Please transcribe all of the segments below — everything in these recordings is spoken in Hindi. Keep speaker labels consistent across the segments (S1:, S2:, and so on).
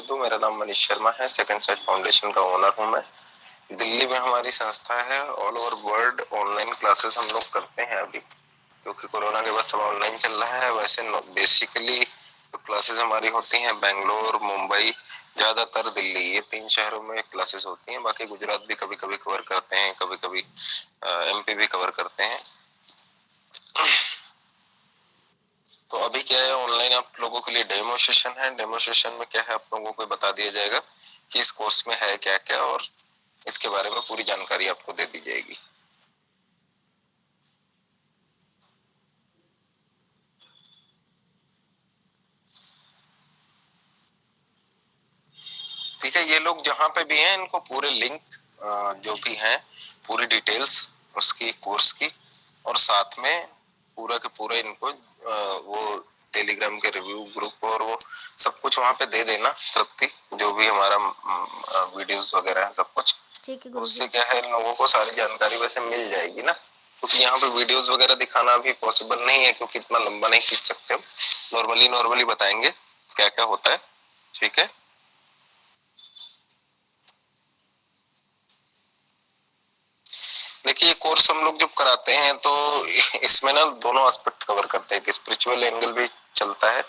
S1: गुड्डू, मेरा नाम मनीष शर्मा है। सेकंड साइड फाउंडेशन का ओनर हूँ मैं। दिल्ली में हमारी संस्था है। All over world online classes हम लोग करते हैं अभी, क्योंकि कोरोना के बाद सब ऑनलाइन चल रहा है। वैसे बेसिकली तो क्लासेस हमारी होती हैं बेंगलोर, मुंबई, ज्यादातर दिल्ली, ये 3 शहरों में क्लासेस होती हैं। बाकी गुजरात भी कभी कभी कवर करते हैं, कभी कभी एमपी भी कवर करते हैं। तो अभी क्या है, ऑनलाइन आप लोगों के लिए डेमो सेशन है। डेमो सेशन में क्या है, आप लोगों को बता दिया जाएगा कि इस कोर्स में है क्या क्या, और इसके बारे में पूरी जानकारी आपको दे दी जाएगी। ठीक है, ये लोग जहाँ पे भी हैं, इनको पूरे लिंक जो भी हैं, पूरी डिटेल्स उसकी कोर्स की, और साथ में पूरा के पूरा इनको वो टेलीग्राम के रिव्यू ग्रुप और वो सब कुछ वहाँ पे दे देना, तृप्ति, जो भी हमारा वीडियोस वगैरह है सब कुछ।
S2: ठीक है
S1: तो
S2: गुरुजी।
S1: उससे क्या है, लोगों को सारी जानकारी वैसे मिल जाएगी ना, क्योंकि यहाँ पे वीडियोस वगैरह दिखाना भी पॉसिबल नहीं है, क्योंकि इतना लंबा नहीं खींच सकते हम। नॉर्मली बताएंगे क्या क्या होता है। ठीक है, देखिए कोर्स हम लोग जब कराते हैं तो इसमें ना दोनों एस्पेक्ट कवर करते हैं, कि स्पिरिचुअल एंगल भी चलता है,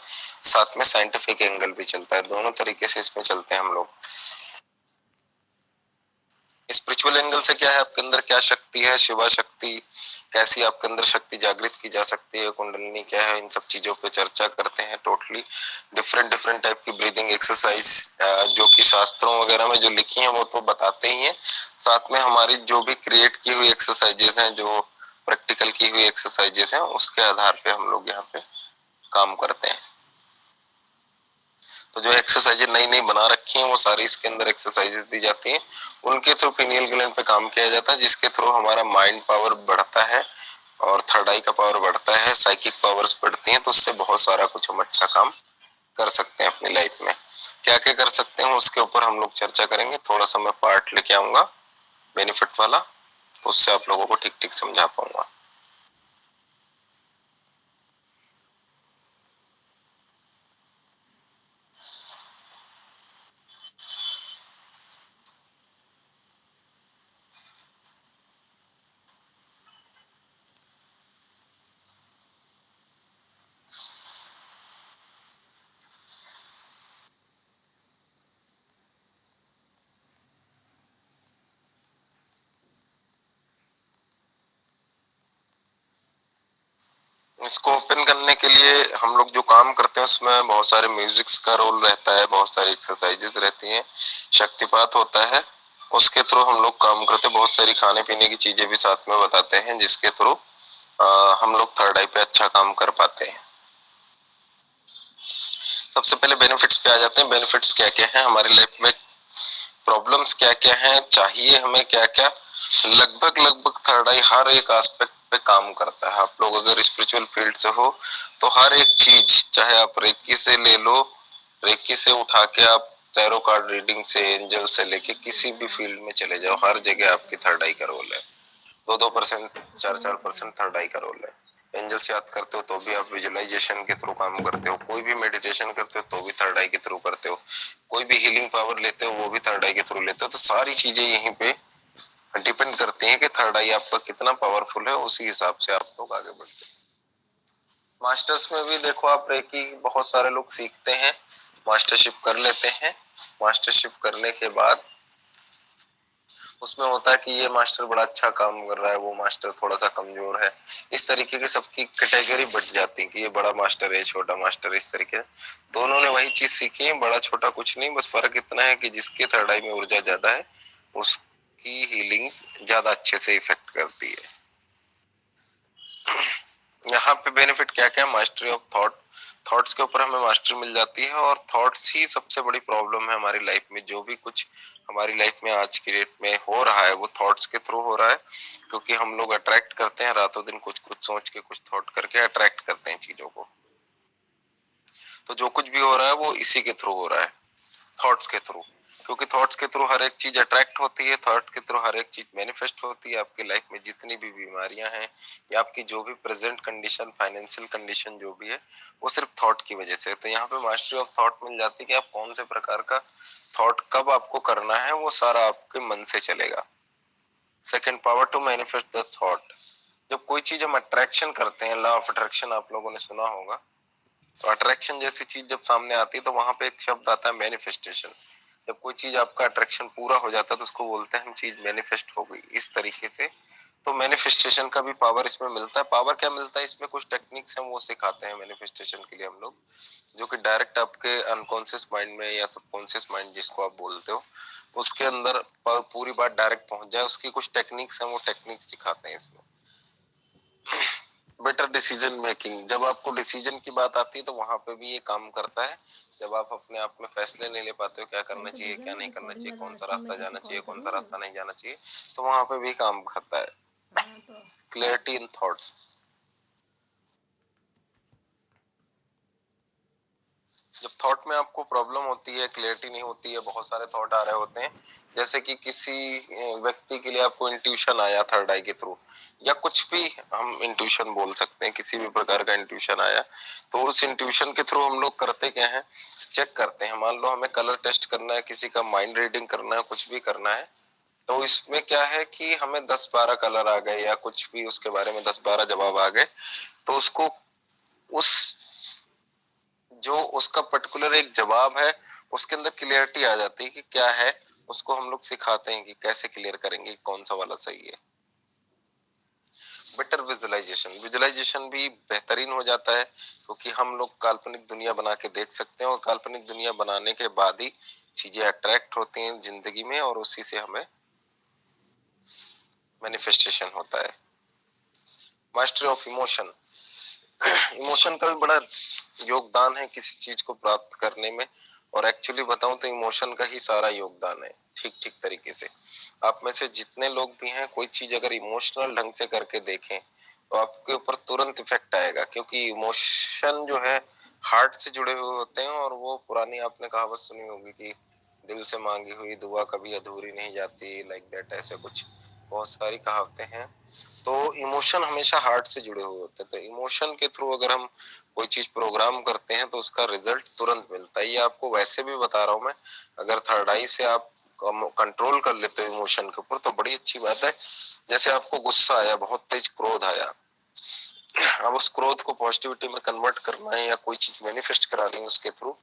S1: साथ में साइंटिफिक एंगल भी चलता है। दोनों तरीके से इसमें चलते हैं हम लोग। स्पिरिचुअल एंगल से क्या है, आपके अंदर क्या शक्ति है, शिवा शक्ति, कैसी आपके अंदर शक्ति जागृत की जा सकती है, कुंडलिनी क्या है, इन सब चीजों पे चर्चा करते हैं। टोटली डिफरेंट डिफरेंट टाइप की ब्रीदिंग एक्सरसाइज जो कि शास्त्रों वगैरह में जो लिखी है वो तो बताते ही हैं, साथ में हमारी जो भी क्रिएट की हुई एक्सरसाइजेस हैं, जो प्रैक्टिकल की हुई एक्सरसाइजेस हैं, उसके आधार पे हम लोग यहाँ पे काम करते हैं। तो जो एक्सरसाइज नई नई बना रखी हैं, वो सारी इसके अंदर एक्सरसाइजेस दी जाती हैं। उनके थ्रू पीनियल ग्लैंड पे काम किया जाता है, जिसके थ्रू हमारा माइंड पावर बढ़ता है और थर्ड आई का पावर बढ़ता है, साइकिक पावर्स बढ़ती हैं। तो उससे बहुत सारा कुछ हम अच्छा काम कर सकते हैं अपनी लाइफ में। क्या क्या कर सकते हैं उसके ऊपर हम लोग चर्चा करेंगे। थोड़ा सा मैं पार्ट लेके आऊंगा बेनिफिट वाला, तो उससे आप लोगों को ठीक ठीक समझा पाऊंगा। इसको ओपन करने के लिए हम लोग जो काम करते हैं उसमें बहुत सारे म्यूजिक्स का रोल रहता है, बहुत सारी एक्सरसाइजेस रहती हैं, शक्तिपात होता है, उसके थ्रू हम लोग काम करते हैं। बहुत सारी खाने पीने की चीजें भी साथ में बताते हैं, जिसके थ्रू हम लोग थर्ड आई पे अच्छा काम कर पाते हैं। सबसे पहले बेनिफिट्स पे आ जाते हैं। बेनिफिट्स क्या क्या है हमारी लाइफ में, प्रॉब्लम्स क्या क्या हैं, चाहिए हमें क्या क्या। लगभग लगभग थर्ड आई हर एक एस्पेक्ट पे काम करता है। आप लोग अगर स्पिरिचुअल फील्ड से हो तो हर एक चीज, चाहे आप रेकी से ले लो, रेकी से उठा के आप टैरो कार्ड रीडिंग से, एंजल से लेके किसी भी फील्ड में चले जाओ, हर जगह आपकी थर्ड आई का रोल है। 2-2%, 4-4% थर्ड आई का रोल है। एंजल्स याद करते हो तो भी आप विजुअलाइजेशन के थ्रू काम करते हो, कोई भी मेडिटेशन करते हो तो भी थर्ड आई के थ्रू करते हो, कोई भी हीलिंग पावर लेते हो वो भी थर्ड आई के थ्रू लेते हो। तो सारी चीजें यहीं पे डिपेंड करती हैं कि थर्ड आई आपका कितना पावरफुल है, उसी हिसाब से आप लोग आगे बढ़ते हैं। मास्टर्स में भी देखो आप, रेकी बहुत सारे लोग सीखते हैं, मास्टरशिप कर लेते हैं। मास्टरशिप करने के बाद उसमें होता है कि ये मास्टर बड़ा अच्छा काम कर रहा है, वो मास्टर थोड़ा सा कमजोर है। इस तरीके की सबकी कैटेगरी बट जाती है कि ये बड़ा मास्टर है, छोटा मास्टर है, इस तरीके से। दोनों ने वही चीज सीखी है, बड़ा छोटा कुछ नहीं, बस फर्क इतना है कि जिसके थर्ड आई में ऊर्जा ज्यादा है उसकी हीलिंग ज्यादा अच्छे से इफेक्ट करती है। यहाँ पे बेनिफिट क्या क्या है, मास्टरी ऑफ थॉट, थॉट्स के ऊपर हमें मास्टरी मिल जाती है, और थॉट्स ही सबसे बड़ी प्रॉब्लम है हमारी लाइफ में। जो भी कुछ हमारी लाइफ में आज की डेट में हो रहा है वो थॉट्स के थ्रू हो रहा है, क्योंकि हम लोग अट्रैक्ट करते हैं रातों दिन, कुछ कुछ सोच के, कुछ थॉट करके अट्रैक्ट करते हैं चीजों को। तो जो कुछ भी हो रहा है वो इसी के थ्रू हो रहा है, थॉट्स के थ्रू। क्योंकि थॉट्स के थ्रू हर एक चीज अट्रैक्ट होती है, थॉट के थ्रू हर एक चीज मैनिफेस्ट होती है। आपकी लाइफ में जितनी भी बीमारियां हैं या आपकी जो भी प्रेजेंट कंडीशन, फाइनेंशियल कंडीशन जो भी है, वो सिर्फ थॉट की वजह से है। तो यहाँ पे मास्टरी ऑफ थॉट मिल जाती है कि आप कौन से प्रकार का थॉट कब आपको करना है, वो सारा आपके मन से चलेगा। Second, power to manifest the thought. जब कोई चीज हम अट्रैक्शन करते हैं, लॉ ऑफ अट्रैक्शन आप लोगों ने सुना होगा, तो अट्रैक्शन जैसी चीज जब सामने आती है तो वहां पे एक शब्द आता है मैनिफेस्टेशन। जब कोई चीज आपका अट्रैक्शन पूरा हो जाता है तो उसको बोलते हैं हम चीज मैनिफेस्ट हो गई, इस तरीके से। तो मैनिफेस्टेशन का भी पावर इसमें मिलता है। पावर क्या मिलता है इसमें, कुछ टेक्निक्स हम वो सिखाते हैं मैनिफेस्टेशन के लिए हम लोग, जो कि डायरेक्ट आपके अनकॉन्शियस माइंड में या सबकॉन्शियस माइंड जिसको आप बोलते हो, उसके अंदर पूरी बात डायरेक्ट पहुंच जाए, उसकी कुछ टेक्निक्स हैं, वो टेक्निक्स सिखाते हैं इसमें। बेटर डिसीजन मेकिंग, जब आपको डिसीजन की बात आती है तो वहां पे भी ये काम करता है। जब आप अपने आप में फैसले नहीं ले पाते हो, क्या करना चाहिए क्या नहीं करना चाहिए, कौन सा रास्ता जाना चाहिए कौन सा रास्ता नहीं जाना चाहिए, तो वहां पे भी काम करता है। क्लैरिटी इन थॉट्स, जब थॉट में आपको प्रॉब्लम होती है, क्लियरिटी नहीं होती है, बहुत सारे थॉट आ रहे होते हैं, जैसे कि किसी व्यक्ति के लिए आपको इंट्यूशन आया थर्ड आई के थ्रू, या कुछ भी हम इंट्यूशन बोल सकते हैं, किसी भी प्रकार का इंट्यूशन आया, तो उस इंट्यूशन के थ्रू हम लोग करते क्या है, चेक करते हैं। मान लो हमें कलर टेस्ट करना है, किसी का माइंड रीडिंग करना है, कुछ भी करना है, तो इसमें क्या है कि हमें 10-12 कलर आ गए या कुछ भी उसके बारे में 10-12 जवाब आ गए, तो उसको उस जो उसका पर्टिकुलर एक जवाब है उसके अंदर क्लियरिटी आ जाती है कि क्या है, उसको हम लोग सिखाते हैं कि कैसे क्लियर करेंगे कौन सा वाला सही है। बेटर विजुअलाइजेशन, विजुअलाइजेशन भी बेहतरीन हो जाता है, क्योंकि हम लोग काल्पनिक दुनिया बना के देख सकते हैं, और काल्पनिक दुनिया बनाने के बाद ही चीजें अट्रैक्ट होती हैं जिंदगी में, और उसी से हमें मैनिफेस्टेशन होता है। मास्टरी ऑफ इमोशन, इमोशन का भी बड़ा योगदान है किसी चीज को प्राप्त करने में, और एक्चुअली बताऊं तो इमोशन का ही सारा योगदान है। ठीक ठीक तरीके से आप में से जितने लोग भी हैं, कोई चीज अगर इमोशनल ढंग से करके देखें तो आपके ऊपर तुरंत इफेक्ट आएगा, क्योंकि इमोशन जो है हार्ट से जुड़े हुए होते हैं, और वो पुरानी आपने कहावत सुनी होगी कि दिल से मांगी हुई दुआ कभी अधूरी नहीं जाती, लाइक दैट, ऐसे कुछ बहुत सारी कहावतें हैं। तो इमोशन हमेशा हार्ट से जुड़े हुए होते हैं, तो इमोशन के थ्रू अगर हम कोई चीज प्रोग्राम करते हैं तो उसका रिजल्ट तुरंत मिलता है। ये आपको वैसे भी बता रहा हूं मैं, अगर थर्ड आई से आप कंट्रोल कर लेते हो इमोशन के ऊपर तो बड़ी अच्छी बात है। जैसे आपको गुस्सा आया, बहुत तेज क्रोध आया, अब उस क्रोध को पॉजिटिविटी में कन्वर्ट करना है या कोई चीज मैनिफेस्ट करानी है उसके थ्रू,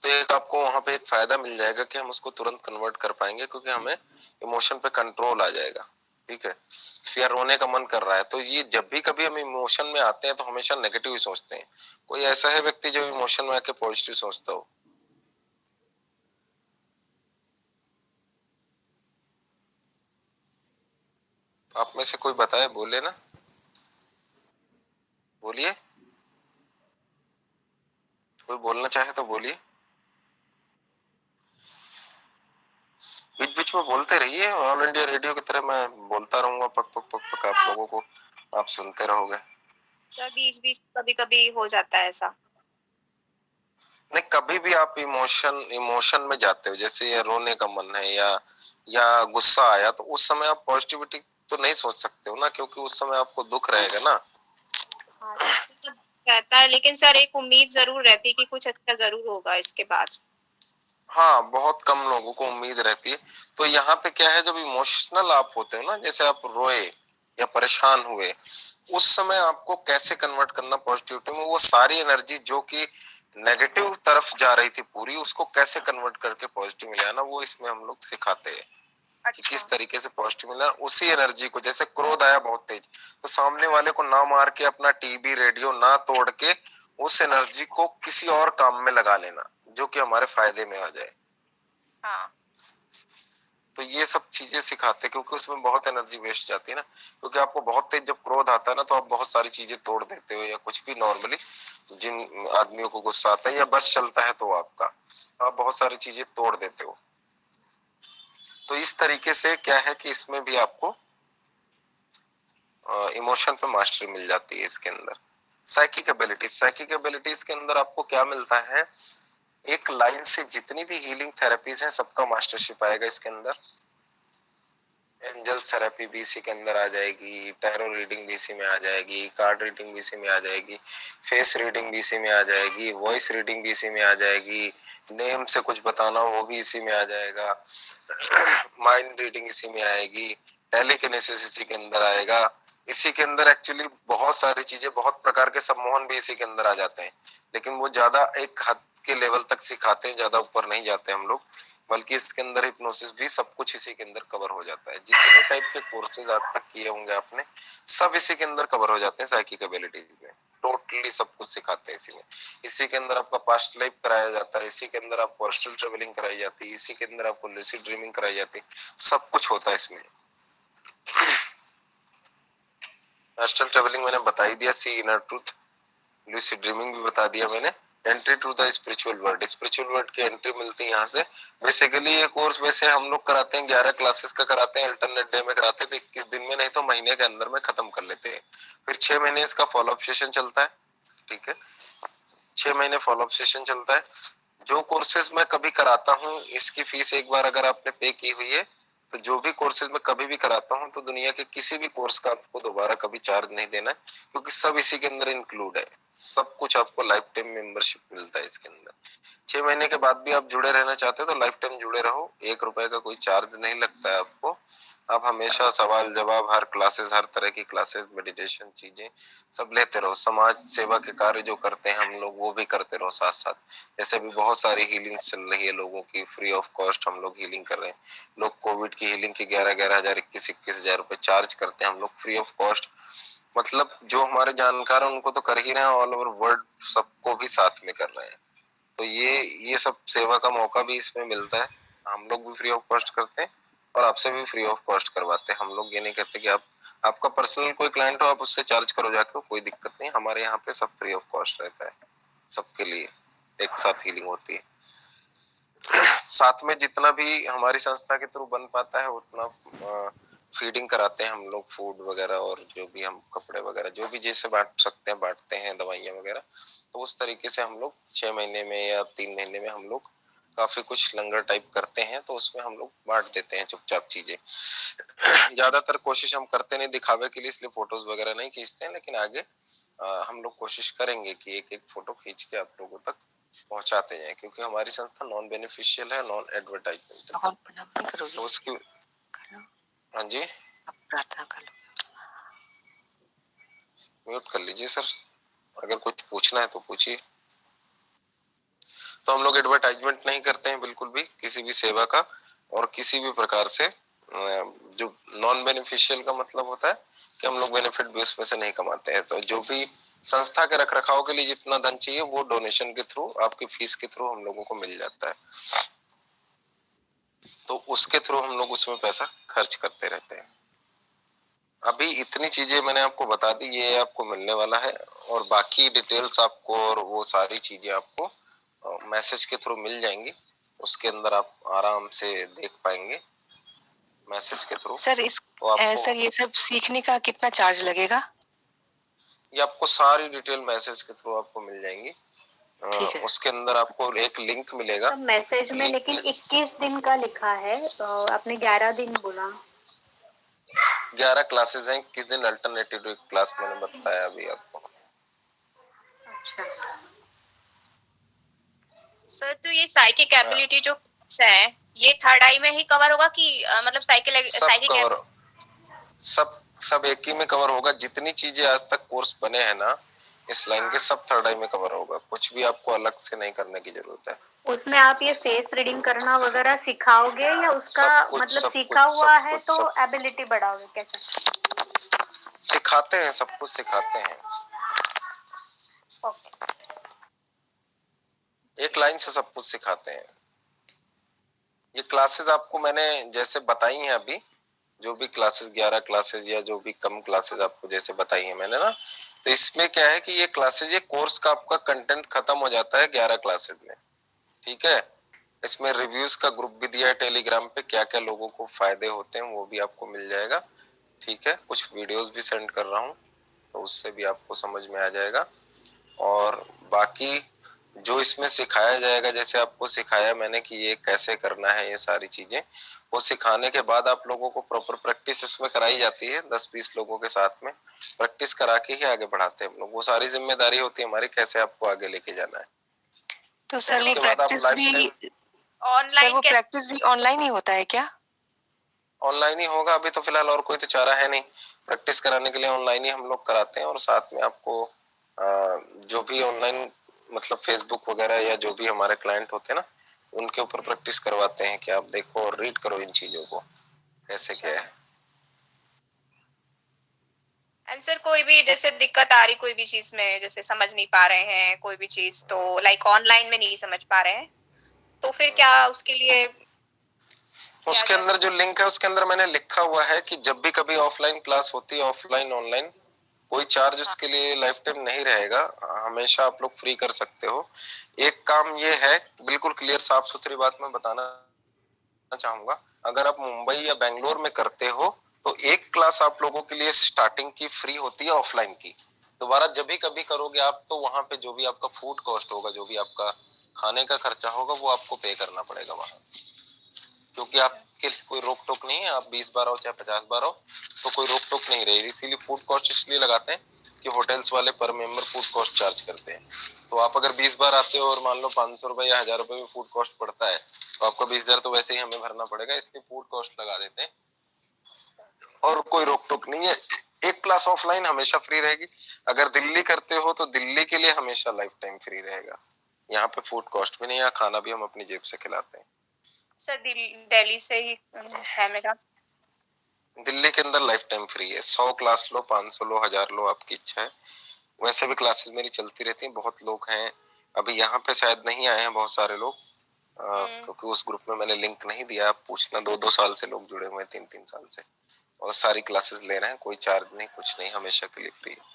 S1: तो एक आपको वहां पे एक फायदा मिल जाएगा कि हम उसको तुरंत कन्वर्ट कर पाएंगे, क्योंकि हमें इमोशन पे कंट्रोल आ जाएगा। ठीक है, फिर रोने का मन कर रहा है, तो ये जब भी कभी हम इमोशन में आते हैं तो हमेशा नेगेटिव ही सोचते हैं। कोई ऐसा है व्यक्ति जो इमोशन में आके पॉजिटिव सोचता हो? आप में से कोई बताए, बोले ना, बोलिए, कोई बोलना चाहे तो बोलिए, बीच बीच में बोलते रहिए, ऑल इंडिया रेडियो की तरह मैं बोलता रहूंगा, पक पक पक पक, आप लोगों को, आप सुनते रहोगे।
S2: सर बीच बीच कभी कभी हो जाता है ऐसा।
S1: नहीं, कभी भी आप इमोशन इमोशन में जाते हो, जैसे ये रोने का मन है या गुस्सा आया, तो उस समय आप पॉजिटिविटी तो नहीं सोच सकते हो ना, क्योंकि उस समय आपको दुख रहेगा ना।
S2: हाँ मतलब रहता है, लेकिन सर एक उम्मीद जरूर रहती है कि कुछ अच्छा जरूर होगा इसके बाद।
S1: हाँ, बहुत कम लोगों को उम्मीद रहती है। तो यहाँ पे क्या है, जब इमोशनल आप होते हो ना, जैसे आप रोए या परेशान हुए, उस समय आपको कैसे कन्वर्ट करना पॉजिटिविटी में, वो सारी एनर्जी जो कि नेगेटिव तरफ जा रही थी पूरी, उसको कैसे कन्वर्ट करके पॉजिटिव में ले आना, वो इसमें हम लोग सिखाते हैं। कि
S2: अच्छा।
S1: किस तरीके से पॉजिटिव मिलना, उसी एनर्जी को, जैसे क्रोध आया बहुत तेज, तो सामने वाले को ना मार के, अपना टीवी रेडियो ना तोड़ के, उस एनर्जी को किसी और काम में लगा लेना जो कि हमारे फायदे में आ जाए।
S2: हाँ।
S1: तो ये सब चीजें सिखाते हैं, क्योंकि उसमें बहुत एनर्जी वेस्ट जाती है ना, क्योंकि आपको बहुत तेज जब क्रोध आता है ना, तो आप बहुत सारी चीजें तोड़ देते हो, या कुछ भी नॉर्मली जिन आदमियों को गुस्सा आता है या बस चलता है तो आपका, आप बहुत सारी चीजें तोड़ देते हो। तो इस तरीके से क्या है कि इसमें भी आपको इमोशन पे मास्टरी मिल जाती है इसके अंदर। साइकिक एबिलिटीज, साइकिक एबिलिटीज के अंदर आपको क्या मिलता है एक लाइन से जितनी भी हीलिंग थेरेपीज हैं सबका मास्टरशिप आएगा इसके अंदर। एंजल थेरेपी भी इसी के अंदर आ जाएगी, टैरो रीडिंग भी इसी में आ जाएगी, कार्ड रीडिंग भी इसी में आ जाएगी, फेस रीडिंग भी इसी में आ जाएगी, वॉइस रीडिंग भी इसी में आ जाएगी, नेम से कुछ बताना वो भी इसी में आ जाएगा, माइंड रीडिंग इसी में आएगी, टेलीकिनेसिस इसी के अंदर आएगा। इसी के अंदर एक्चुअली बहुत सारी चीजें, बहुत प्रकार के सम्मोहन भी इसी के अंदर आ जाते हैं, लेकिन वो ज्यादा एक हद के लेवल तक सिखाते हैं, ज्यादा ऊपर नहीं जाते हम लोग, बल्कि इसके अंदर हिप्नोसिस भी सब कुछ इसी के अंदर कवर हो जाता है। जितने टाइप के कोर्सेज आज तक किए होंगे आपने, सब इसी के अंदर कवर हो जाते हैं साइकिक एबिलिटीज में। टोटली सब कुछ सिखाते हैं इसी में। इसी के अंदर आपका पास्ट लाइफ कराया जाता है, इसी के अंदर आपको एस्ट्रल ट्रेवलिंग कराई जाती है, इसी के अंदर आपको लूसिड ड्रीमिंग कराई जाती है, सब कुछ होता है इसमें। एस्ट्रल ट्रेवलिंग मैंने बता ही दिया, see inner truth. Lucid dreaming भी बता दिया मैंने। Entry to the spiritual world, spiritual world की एंट्री मिलती है यहाँ से। बेसिकली ये कोर्स वैसे हम लोग कराते हैं 11 क्लासेस का कराते हैं, अल्टरनेट डे में कराते थे, 21 दिन में नहीं तो महीने के अंदर में खत्म कर लेते हैं। फिर 6 महीने इसका फॉलोअप सेशन चलता है, ठीक है, 6 महीने फॉलोअप सेशन चलता है। जो कोर्सेज मैं कभी कराता हूँ इसकी फीस एक बार अगर आपने पे की हुई है, तो जो भी कोर्सेज मैं कभी भी कराता हूँ तो दुनिया के किसी भी कोर्स का आपको दोबारा कभी चार्ज नहीं देना है, क्योंकि सब इसी के अंदर इंक्लूड है। सब कुछ आपको लाइफ टाइम मेंबरशिप मिलता है इसके अंदर। 6 महीने के बाद भी आप जुड़े रहना चाहते हो तो लाइफ टाइम जुड़े रहो, 1 रुपए का कोई चार्ज नहीं लगता है आपको। आप हमेशा सवाल जवाब, हर क्लासेस, हर तरह की क्लासेस, मेडिटेशन चीजें सब लेते रहो। समाज सेवा के कार्य जो करते हैं हम लोग वो भी करते रहो साथ साथ। जैसे भी बहुत सारी हीलिंग चल रही है लोगों की, फ्री ऑफ कॉस्ट हम लोग हीलिंग कर रहे हैं। लोग कोविड की हीलिंग की 11,000 21,000 रुपए चार्ज करते हैं, हम लोग फ्री ऑफ कॉस्ट, मतलब जो हमारे जानकार हैं उनको तो कर ही रहे हैं, ऑल ओवर वर्ल्ड सबको भी साथ में कर रहे हैं। तो ये सब सेवा का मौका भी इसमें मिलता है। हम लोग भी फ्री ऑफ कॉस्ट करते हैं और आपसे भी फ्री ऑफ कॉस्ट करवाते हैं। हम लोग ये नहीं कहते कि आप, आपका पर्सनल कोई क्लाइंट हो आप उससे चार्ज करो जाके, कोई दिक्कत नहीं, हमारे यहाँ पे सब फ्री ऑफ कॉस्ट रहता है सबके लिए, एक साथ हीलिंग होती है। साथ में जितना भी हमारी संस्था के थ्रू बन पाता है उतना फीडिंग कराते हैं हम लोग, फूड वगैरह और जो भी हम कपड़े वगैरह जो भी जैसे बांट सकते हैं बांटते हैं, दवाइयाँ वगैरह। तो उस तरीके से हम लोग 6 महीने में या 3 महीने में हम लोग काफी कुछ लंगर टाइप करते हैं, तो उसमें हम लोग बांट देते हैं चुपचाप चीजें। ज्यादातर कोशिश हम करते नहीं दिखावे के लिए, इसलिए फोटोज वगैरह नहीं खींचते हैं, लेकिन आगे हम लोग कोशिश करेंगे कि एक एक फोटो खींच के आप लोगों तक पहुंचाते जाएं, क्योंकि हमारी संस्था नॉन बेनिफिशियल है, नॉन एडवर्टाइजमेंट है। तो उसकी, हाँ जी, प्रार्थना कर लो, म्यूट कर लीजिए सर, अगर कुछ पूछना है तो पूछिए। तो हम लोग एडवर्टाइजमेंट नहीं करते हैं बिल्कुल भी किसी भी सेवा का, और किसी भी प्रकार से जो नॉन बेनिफिशियल का मतलब होता है कि हम लोग बेनिफिट भी उसमें से नहीं कमाते हैं। तो जो भी संस्था के रख रखाव के लिए जितना धन चाहिए वो डोनेशन के थ्रू, आपकी फीस के थ्रू हम लोगों को मिल जाता है, तो उसके थ्रू हम लोग उसमें पैसा खर्च करते रहते हैं। अभी इतनी चीजें मैंने आपको बता दी, ये आपको मिलने वाला है, और बाकी डिटेल्स आपको और वो सारी चीजें आपको मैसेज के थ्रू मिल जाएंगी। उसके अंदर आप आराम से देख पाएंगे मैसेज के थ्रू।
S3: सर
S1: तो आपको
S3: सर ये सब सीखने का कितना चार्ज लगेगा?
S1: ये आपको सारी डिटेल मैसेज के थ्रू आपको मिल जाएंगी।
S3: ठीक है।
S1: उसके अंदर आपको एक लिंक मिलेगा
S2: मैसेज में, लेकिन 21 दिन का लिखा है, आपने 11 दिन बोला।
S1: 11 क्लासेस हैं, किस दिन अल्टरनेटिव क्लास मैंने बताया अभी आपको।
S2: अच्छा सर, तो ये साइकिक एबिलिटी जो है ये थर्ड आई में ही कवर होगा कि मतलब
S1: सब कवर, सब सब एक ही में कवर होगा। जितनी चीजें आज तक कोर्स बने हैं ना इस लाइन के, सब थर्ड आई में कवर होगा, कुछ भी आपको अलग से नहीं करने की जरूरत है।
S2: उसमें आप ये फेस रीडिंग करना वगैरह सिखाओगे या उसका मतलब सीखा हुआ है तो एबिलिटी बढ़ाओगे, कैसे?
S1: सिखाते हैं, सब कुछ सिखाते हैं।
S2: ओके।
S1: एक लाइन से सब कुछ सिखाते हैं। ये क्लासेस आपको मैंने जैसे बताई हैं अभी, जो भी क्लासेस 11 क्लासेस या जो भी कम क्लासेस आपको जैसे बताई है मैंने ना, तो इसमें क्या है कि ये क्लासेस, ये कोर्स का आपका कंटेंट खत्म हो जाता है 11 क्लासेस में, ठीक है। इसमें रिव्यूज का ग्रुप भी दिया है टेलीग्राम पे, क्या क्या लोगों को फायदे होते हैं वो भी आपको मिल जाएगा, ठीक है। कुछ वीडियोस भी सेंड कर रहा हूँ तो उससे भी आपको समझ में आ जाएगा। और बाकी जो इसमें सिखाया जाएगा, जैसे आपको सिखाया मैंने कि ये कैसे करना है, ये सारी चीजें, वो सिखाने के बाद आप लोगों को प्रॉपर प्रैक्टिस इसमें कराई जाती है 10-20 लोगों के साथ में। प्रैक्टिस करा के ही आगे बढ़ाते हैं हम लोग। वो सारी जिम्मेदारी होती है हमारी कैसे आपको आगे लेके जाना है।
S3: तो सर वो
S1: उसके बाद आप
S3: प्रैक्टिस
S1: लाइफ
S3: भी
S1: टाइम
S3: सर
S2: ऑनलाइन
S3: वो प्रैक्टिस भी ऑनलाइन ही होता है क्या?
S1: ऑनलाइन ही होगा। अभी तो फिलहाल और कोई तो चारा है नहीं। प्रैक्टिस कराने के लिए ऑनलाइन ही हम लोग कराते हैं और साथ में आपको जो भी ऑनलाइन मतलब फेसबुक वगैरह या जो भी हमारे क्लाइंट होते हैं ना, उनके ऊपर प्रैक्टिस करवाते हैं कि आप देखो और रीड करो इन चीजों को कैसे क्या है।
S2: आंसर कोई भी जैसे दिक्कत आ रही कोई भी चीज में, जैसे समझ नहीं पा रहे हैं कोई भी चीज, तो लाइक ऑनलाइन में नहीं समझ पा रहे हैं, तो फिर क्या उसके लिए
S1: उसके अंदर जो लिंक है उसके अंदर मैंने लिखा हुआ है कि जब भी कभी ऑफलाइन क्लास होती है, ऑफलाइन ऑनलाइन, कोई चार्ज उसके लिए लाइफ टाइम नहीं रहेगा। हमेशा आप लोग फ्री कर सकते हो। एक काम ये है, बिल्कुल क्लियर साफ सुथरी बात मैं बताना चाहूंगा, अगर आप मुंबई या बेंगलोर में करते हो तो एक क्लास आप लोगों के लिए स्टार्टिंग की फ्री होती है ऑफलाइन की। दोबारा जब भी कभी करोगे आप तो वहां पे जो भी आपका फूड कॉस्ट होगा, जो भी आपका खाने का खर्चा होगा, वो आपको पे करना पड़ेगा वहां। क्योंकि आपके कोई रोक टोक नहीं है, आप 20 बार हो चाहे 50 बार हो, तो कोई रोक टोक नहीं रहेगी। इसीलिए फूड कॉस्ट इसलिए लगाते हैं कि होटल्स वाले पर मेंबर फूड कॉस्ट चार्ज करते हैं। तो आप अगर 20 बार आते हो और मान लो 500 रुपए या 1000 रुपए में फूड कॉस्ट पड़ता है, तो आपका 20,000 तो वैसे ही हमें भरना पड़ेगा, इसलिए फूड कॉस्ट लगा देते हैं और कोई रोक टोक नहीं है। एक क्लास ऑफलाइन हमेशा फ्री रहेगी। अगर दिल्ली करते हो तो दिल्ली के लिए हमेशा लाइफ टाइम फ्री रहेगा। यहाँ पे फूड कॉस्ट भी नहीं है, खाना भी हम अपनी जेब से खिलाते हैं।
S2: सर दिल्ली से ही है मेरा।
S1: दिल्ली के अंदर लाइफ टाइम फ्री है। 100 क्लास लो, 500 लो, 1000 लो, आपकी इच्छा है। वैसे भी क्लासेस मेरी चलती रहती हैं। बहुत लोग हैं, अभी यहाँ पे शायद नहीं आए हैं बहुत सारे लोग, क्योंकि उस ग्रुप में मैंने लिंक नहीं दिया। आप पूछना, 2-2 साल से लोग जुड़े हुए हैं, 3-3 साल से, और सारी क्लासेस ले रहे हैं। कोई चार्ज नहीं, कुछ नहीं, हमेशा के लिए फ्री है।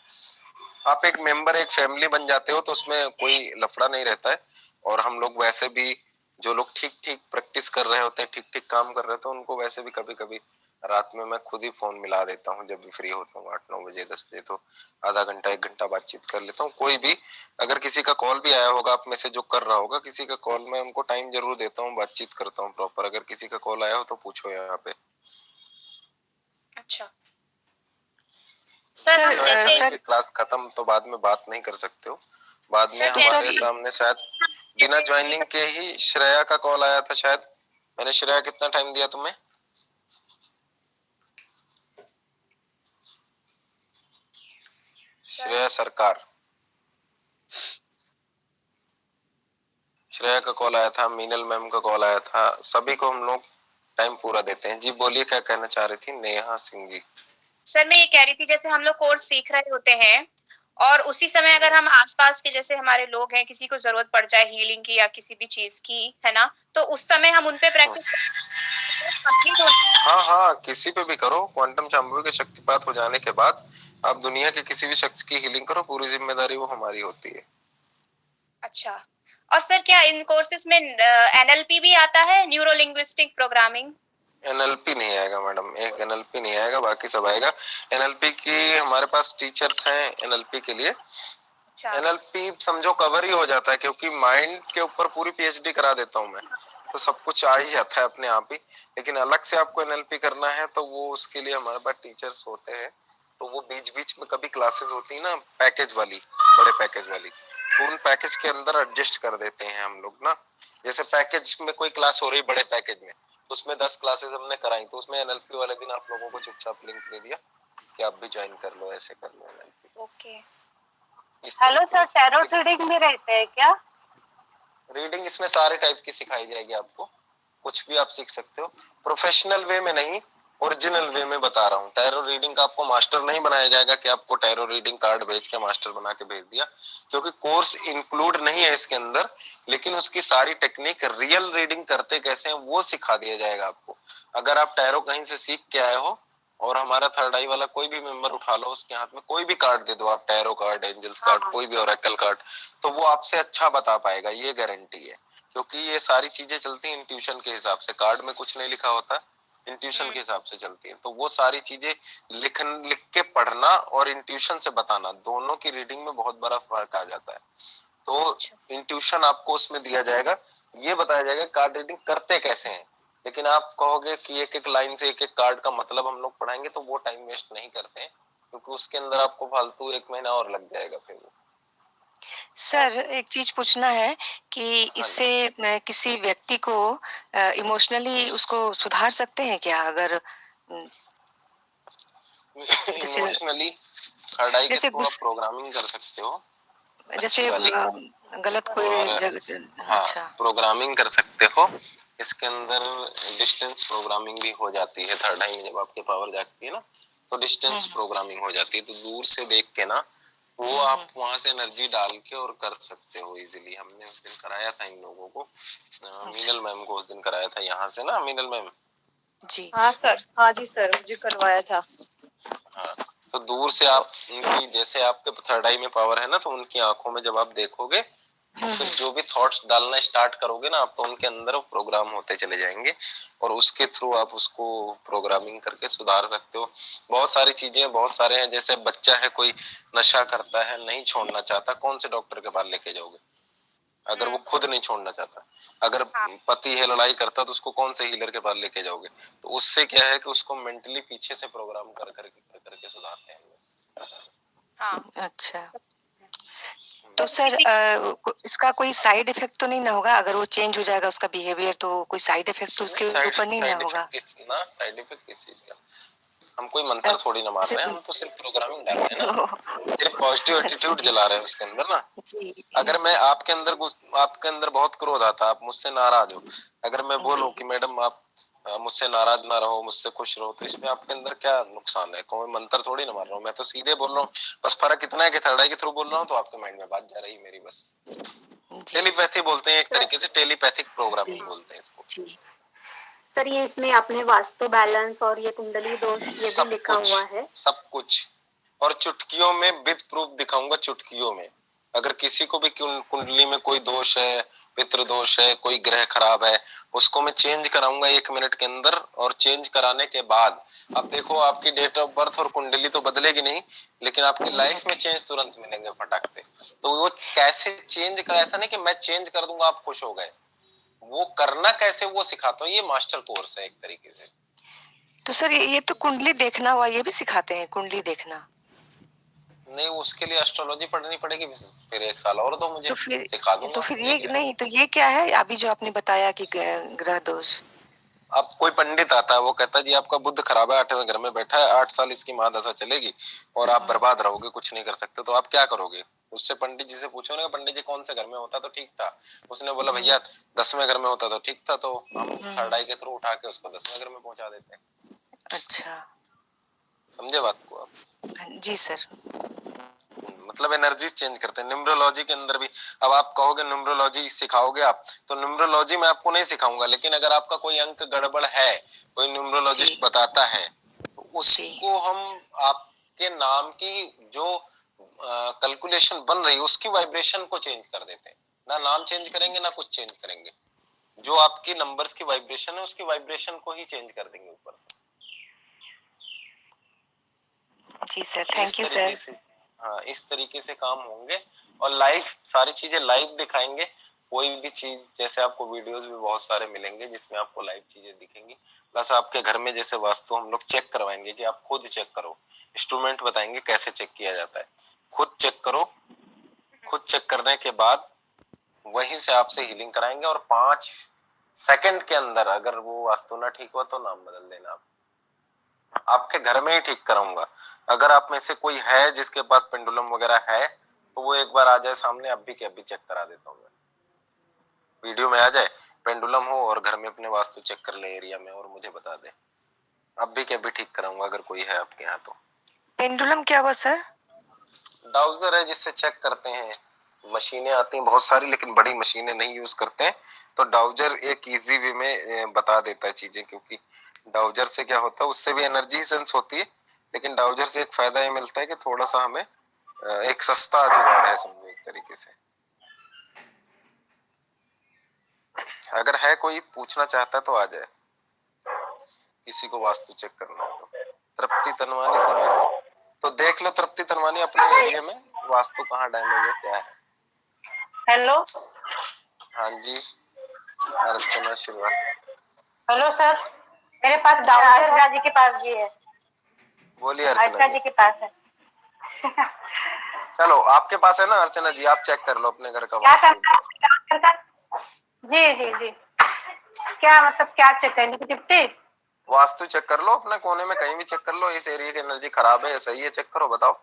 S1: आप एक मेंबर, एक फैमिली बन जाते हो तो उसमें कोई लफड़ा नहीं रहता है। और हम लोग वैसे भी जो लोग ठीक ठीक प्रैक्टिस कर रहे होते हैं, ठीक ठीक काम कर रहे होते हैं, उनको वैसे भी कभी कभी रात में मैं खुद ही फोन मिला देता हूँ जब भी फ्री होता हूँ, 8-9 बजे 10 बजे, तो आधा घंटा 1 घंटा बातचीत कर लेता हूँ। कोई भी अगर किसी का कॉल भी आया होगा, आप में से जो कर रहा होगा किसी का कॉल, मैं उनको टाइम जरूर देता हूँ, बातचीत करता हूँ प्रॉपर। अगर किसी का कॉल आया हो तो पूछो यहाँ पे।
S2: अच्छा सर, हम जैसे
S1: क्लास खत्म तो बाद में बात नहीं कर सकते हो। बाद में
S2: सर
S1: हमारे
S2: जैसे
S1: सामने शायद बिना ज्वाइनिंग के ही श्रेया का कॉल आया था शायद। मैंने श्रेया कितना टाइम दिया तुम्हें? श्रेया सरकार, श्रेया का कॉल आया था, मीनल मैम का कॉल आया था। सभी को हम लोग टाइम पूरा देते हैं। जी बोलिए, क्या कहना चाह रही थी नेहा सिंह जी?
S2: सर मैं ये कह रही थी, जैसे हम लोग कोर्स सीख रहे होते हैं और उसी समय अगर हम आसपास के जैसे हमारे लोग हैं, किसी को जरूरत पड़ जाए हीलिंग की या किसी भी चीज की, है ना, तो उस समय हम उनपे प्रैक्टिस कंप्लीट हो।
S1: हाँ हाँ, किसी पे भी करो। क्वांटम चांबू के शक्तिपात हो जाने के बाद आप दुनिया के किसी भी शख्स की हीलिंग करो, पूरी जिम्मेदारी वो हमारी होती है।
S2: अच्छा, और सर क्या इन कोर्सेज में एनएलपी भी आता है, न्यूरो लिंग्विस्टिक प्रोग्रामिंग?
S1: एनएलपी नहीं आएगा मैडम, एक एनएलपी नहीं आएगा, बाकी सब आएगा। एनएलपी की हमारे पास टीचर्स हैं एनएलपी के लिए।
S2: अच्छा
S1: एनएलपी समझो कवर ही हो जाता है, क्योंकि माइंड के ऊपर पूरी पीएचडी करा देता हूँ मैं, तो सब कुछ आ ही जाता है अपने आप ही। लेकिन अलग से आपको एनएलपी करना है तो वो उसके लिए हमारे पास टीचर्स होते हैं। तो वो बीच बीच में कभी क्लासेस होती है ना पैकेज वाली, बड़े पैकेज वाली, तो उन पैकेज के अंदर एडजस्ट कर देते हैं हम लोग ना। जैसे पैकेज में कोई क्लास हो रही बड़े पैकेज में, तो उसमें 10 क्लासेस हमने कराई, तो उसमें एनएलपी वाले दिन आप लोगों को चुपचाप लिंक दे दिया कि आप भी ज्वाइन कर लो, ऐसे कर लो NLP.
S2: Okay. Hello sir, tarot reading भी रहते हैं क्या?
S1: रीडिंग इसमें सारे टाइप की सिखाई जाएगी आपको, कुछ भी आप सीख सकते हो। प्रोफेशनल वे में नहीं, ओरिजिनल वे में बता रहा हूँ। टैरो रीडिंग का आपको मास्टर नहीं बनाया जाएगा कि आपको टैरो रीडिंग कार्ड भेज के मास्टर बना के भेज दिया, क्योंकि कोर्स इंक्लूड नहीं है इसके अंदर। लेकिन उसकी सारी टेक्निक, रियल रीडिंग करते कैसे हैं वो सिखा दिया जाएगा आपको। अगर आप टैरो कहीं से सीख के आए हो और हमारा थर्ड आई वाला कोई भी मेंबर उठा लो, उसके हाथ में कोई भी कार्ड दे दो आप, टैरो कार्ड, एंजल्स कार्ड, कोई भी ओरेकल कार्ड, तो वो आपसे अच्छा बता पाएगा, ये गारंटी है। क्योंकि ये सारी चीजें चलती हैं इंट्यूशन के हिसाब से, कार्ड में कुछ नहीं लिखा होता, इंट्यूशन के हिसाब से चलती है। तो वो सारी चीजें लिख के पढ़ना और इंट्यूशन से बताना, दोनों की रीडिंग में बहुत बड़ा फर्क आ जाता है। तो
S2: अच्छा।
S1: इंट्यूशन आपको उसमें दिया जाएगा, ये बताया जाएगा कार्ड रीडिंग करते कैसे हैं। लेकिन आप कहोगे कि एक एक लाइन से एक एक कार्ड का मतलब हम लोग पढ़ाएंगे, तो वो टाइम वेस्ट नहीं करते हैं, क्योंकि उसके अंदर आपको फालतू 1 महीना और लग जाएगा फिर वो।
S3: Sir
S2: okay.
S3: एक चीज़ पूछना है कि
S1: हाँ
S3: इससे किसी व्यक्ति को इमोशनली उसको सुधार सकते हैं क्या? अगर
S1: जी।
S3: जैसे
S1: इमोशनली थर्ड आई के
S3: जैसे
S1: थ्रू आप
S3: गुस
S1: प्रोग्रामिंग कर सकते हो,
S3: जैसे
S1: अच्छी वाली।
S3: गलत
S1: और
S3: कोई
S1: हाँ,
S3: अच्छा।
S1: प्रोग्रामिंग कर सकते हो। इसके अंदर डिस्टेंस प्रोग्रामिंग भी हो जाती है थर्ड आई में, जब आपकी पावर जागती है ना, तो डिस्टेंस
S3: हुँ,
S1: प्रोग्रामिंग हो जाती है, तो दूर से देख के ना वो
S3: हुँ,
S1: आप
S3: हुँ।
S1: वहां से एनर्जी डाल के और कर सकते हो इजीली। हमने उस दिन कराया था इन लोगों को, मीनल
S3: अच्छा,
S1: मैम को उस दिन कराया था यहाँ से ना, मीनल मैम।
S3: जी।
S2: हाँ सर, हाँ जी सर, मुझे करवाया था।
S1: हाँ, तो दूर से आप उनकी, जैसे आपके थर्ड आई में पावर है ना, तो उनकी आंखों में जब आप देखोगे, तो
S3: हुँ,
S1: फिर
S3: हुँ।
S1: जो भी थॉट्स डालना स्टार्ट करोगे ना आप, तो उनके अंदर वो प्रोग्राम होते चले जाएंगे, और उसके थ्रू आप उसको प्रोग्रामिंग करके सुधार सकते हो। बहुत सारी चीजें, बहुत सारे हैं, जैसे बच्चा है कोई नशा करता है, नहीं छोड़ना चाहता, कौन से डॉक्टर के पास लेके जाओगे अगर वो खुद नहीं छोड़ना चाहता? अगर
S2: हाँ,
S1: पति है लड़ाई करता, तो उसको कौन से हीलर के पास लेके जाओगे? तो उससे क्या है कि उसको मेंटली पीछे से प्रोग्राम कर करके सुधारते हैं हम
S2: हाँ।
S3: अच्छा, तो
S2: जैसे
S3: सर
S2: किसी
S3: इसका कोई साइड इफ़ेक्ट तो नहीं ना होगा? अगर वो चेंज हो जाएगा उसका बिहेवियर तो कोई साइड इफ़ेक्ट तो
S1: लोग।
S3: उसके
S1: साइड
S3: ऊपर नहीं ना
S1: साइड
S3: होगा?
S1: इफेक्ट साइड इफेक्ट किस चीज का? हम कोई
S3: अ,
S1: मंत्र थोड़ी ना मार
S3: जैसे
S1: रहे हैं, हम तो सिर्फ प्रोग्रामिंग डाल रहे हैं ना,
S3: ओह!
S1: सिर्फ पॉजिटिव
S3: अच्छा
S1: एटीट्यूड
S3: जी,
S1: जला रहे हैं उसके अंदर ना।
S3: जी,
S1: अगर मैं आपके अंदर बहुत क्रोध आता, आप मुझसे नाराज हो, अगर मैं बोलूं
S3: जी।
S1: कि मैडम आप मुझसे नाराज ना रहो, मुझसे खुश रहो, तो इसमें आपके अंदर क्या नुकसान है? कोई मंत्र थोड़ी ना मार रहा हूँ, मैं तो सीधे बोल रहा हूँ। बस फर्क इतना है कि थर्ड आई के थ्रू बोल रहा हूँ, तो आपके माइंड में बात जा रही है मेरी बस।
S3: जी,
S1: टेलीपैथी बोलते हैं, एक
S2: सर,
S1: तरीके से टेलीपैथिक
S3: जी,
S1: प्रोग्रामिंग बोलते हैं इसको।
S3: जी।
S2: सर ये इसमें आपने वास्तु बैलेंस और ये कुंडली दोष ये भी
S1: सब
S2: लिखा
S1: कुछ,
S2: हुआ है।
S1: सब कुछ, और चुटकियों में विद प्रूफ दिखाऊंगा, चुटकियों में। अगर किसी को भी कुंडली में कोई दोष है, पितृ दोष है, कोई ग्रह खराब है, उसको मैं चेंज कराऊंगा 1 मिनट के अंदर। और चेंज कराने के बाद अब देखो, आपकी डेट ऑफ बर्थ और कुंडली तो बदलेगी नहीं, लेकिन आपकी लाइफ में चेंज तुरंत मिलेंगे फटाक से। तो वो कैसे चेंज कर, ऐसा नहीं कि मैं चेंज कर दूंगा आप खुश हो गए, वो करना कैसे वो सिखाता हूँ। ये मास्टर कोर्स है एक तरीके से।
S3: तो सर ये तो कुंडली देखना हुआ, ये भी सिखाते हैं कुंडली देखना?
S1: नहीं, उसके लिए एस्ट्रोलॉजी पढ़नी पड़ेगी, फिर 1 साल और दो मुझे,
S3: तो फिर
S1: सिखा
S3: तो
S1: दूंगा,
S3: फिर
S1: ये
S3: ये
S1: क्या है।
S3: नहीं, तो ये क्या है अभी जो आपने बताया कि ग्रह दोष?
S1: अब कोई पंडित आता है, वो कहता है जी आपका बुध खराब है, 8वें घर में बैठा है, 8 साल इसकी महादशा चलेगी और आप
S3: हुँ,
S1: बर्बाद रहोगे, कुछ नहीं कर सकते, तो आप क्या करोगे? उससे पंडित जी से पूछो ना, पंडित जी कौन से घर में होता तो ठीक था? उसने बोला
S3: हुँ,
S1: भैया 10वें घर में होता तो ठीक था, तो हम थर्ड
S3: हुँ।
S1: आई के थ्रू उठा के उसको 10वें घर में पहुंचा देते हैं।
S3: अच्छा।
S1: समझे बात को आप?
S3: जी सर।
S1: मतलब एनर्जी चेंज करते हैं न्यूमरोलॉजी के अंदर भी। अब आप कहोगे न्यूमरोलॉजी सिखाओगे आप, तो न्यूमरोलॉजी मैं आपको नहीं सिखाऊंगा, लेकिन अगर आपका कोई अंक गड़बड़ है, कोई
S3: जी,
S1: न्यूमरोलॉजिस्ट बताता है, तो
S3: जी,
S1: उसको हम आपके नाम की जो कैलकुलेशन बन रही है, उसकी वाइब्रेशन को चेंज कर देते हैं। ना नाम चेंज करेंगे, ना कुछ चेंज करेंगे, जो आपकी नंबर्स की वाइब्रेशन है, उसकी वाइब्रेशन को ही चेंज कर देंगे ऊपर से।
S3: जी सर,
S1: तो इस
S3: थैंक यू
S1: तरीके
S3: सर।
S1: से, हाँ, इस तरीके से काम होंगे। और लाइव सारी चीजें लाइव दिखाएंगे। कोई भी चीज, जैसे आपको वीडियोस भी बहुत सारे मिलेंगे जिसमें आपको लाइव चीजें दिखेंगी। प्लस आपके घर में जैसे वास्तु हम लोग चेक करवाएंगे कि आप खुद चेक करो, इंस्ट्रूमेंट बताएंगे कैसे चेक किया जाता है, खुद चेक करो। खुद चेक करने के बाद वहीं से आपसे हीलिंग कराएंगे, और 5 सेकंड के अंदर अगर वो वास्तु ना ठीक हुआ, तो नाम बदल देना आप। आपके घर में ही ठीक कराऊंगा। अगर आप में से कोई है जिसके पास पेंडुलम वगैरह है, तो वो एक बार आ जाए सामने, अभी के अभी चेक करा देता हूँ मैं। वीडियो में आ जाए, पेंडुलम हो और घर में अपने वास्तु चेक कर ले एरिया में, और मुझे बता दे, अभी के अभी ठीक कराऊंगा अगर कोई है आपके यहाँ तो।
S3: पेंडुलम क्या हुआ सर?
S1: डाउजर है जिससे चेक करते हैं। मशीनें आती हैं बहुत सारी, लेकिन बड़ी मशीनें नहीं यूज करते हैं, तो डाउजर एक इजी वे में बता देता है चीजें। क्योंकि डाउजर से क्या होता है, उससे भी एनर्जी सेंस होती है, लेकिन डाउजर से एक फायदा ये मिलता है कि थोड़ा सा हमें एक सस्ता जुगाड़ है, समझो एक तरीके से। अगर है कोई पूछना चाहता है तो आ जाए, किसी को वास्तु चेक करना है तो। तृप्ति तनवानी समय, तो देख लो तृप्ति तनवानी अपने एरिया में वास्तु कहाँ डैमेज है, क्या है।
S4: हेलो।
S1: हाँ जी, अर्चना श्रीवास्तव।
S4: हेलो सर, मेरे पास डाउट अर्चना जी के पास भी है।
S1: बोलिए अर्चना
S4: अर्चना
S1: जी।
S4: जी के पास है।
S1: चलो आपके पास है ना अर्चना जी, आप चेक कर लो अपने घर का
S4: क्या
S1: वास्तु।
S4: करना? जी जी जी, क्या मतलब क्या चेक करनी? निगेटिविटी?
S1: वास्तु चेक कर लो अपने कोने में, कहीं भी चेक कर लो, इस एरिया की एनर्जी खराब है या सही है, चेक करो, बताओ।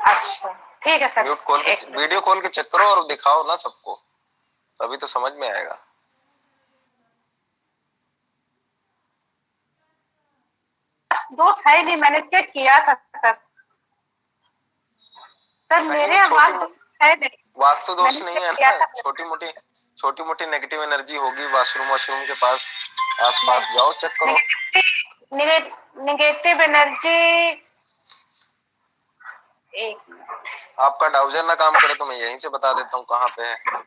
S4: अच्छा ठीक है सर।
S1: म्यूट खोल के, वीडियो खोल के चेक करो और दिखाओ ना सबको, तभी तो समझ में आएगा।
S4: दोस्त है नहीं, मैंने चेक किया था सर। सर मेरे आवाज है नहीं,
S1: वास्तु दोष
S4: मैंने
S1: नहीं
S4: चेक
S1: है
S4: किया
S1: ना,
S4: था।
S1: छोटी मोटी नेगेटिव एनर्जी होगी वॉशरूम वॉशरूम के पास, आसपास जाओ चेक करो।
S4: Negative energy.
S1: आपका डाउजर ना काम करे तो मैं यहीं से बता देता हूँ कहाँ पे है,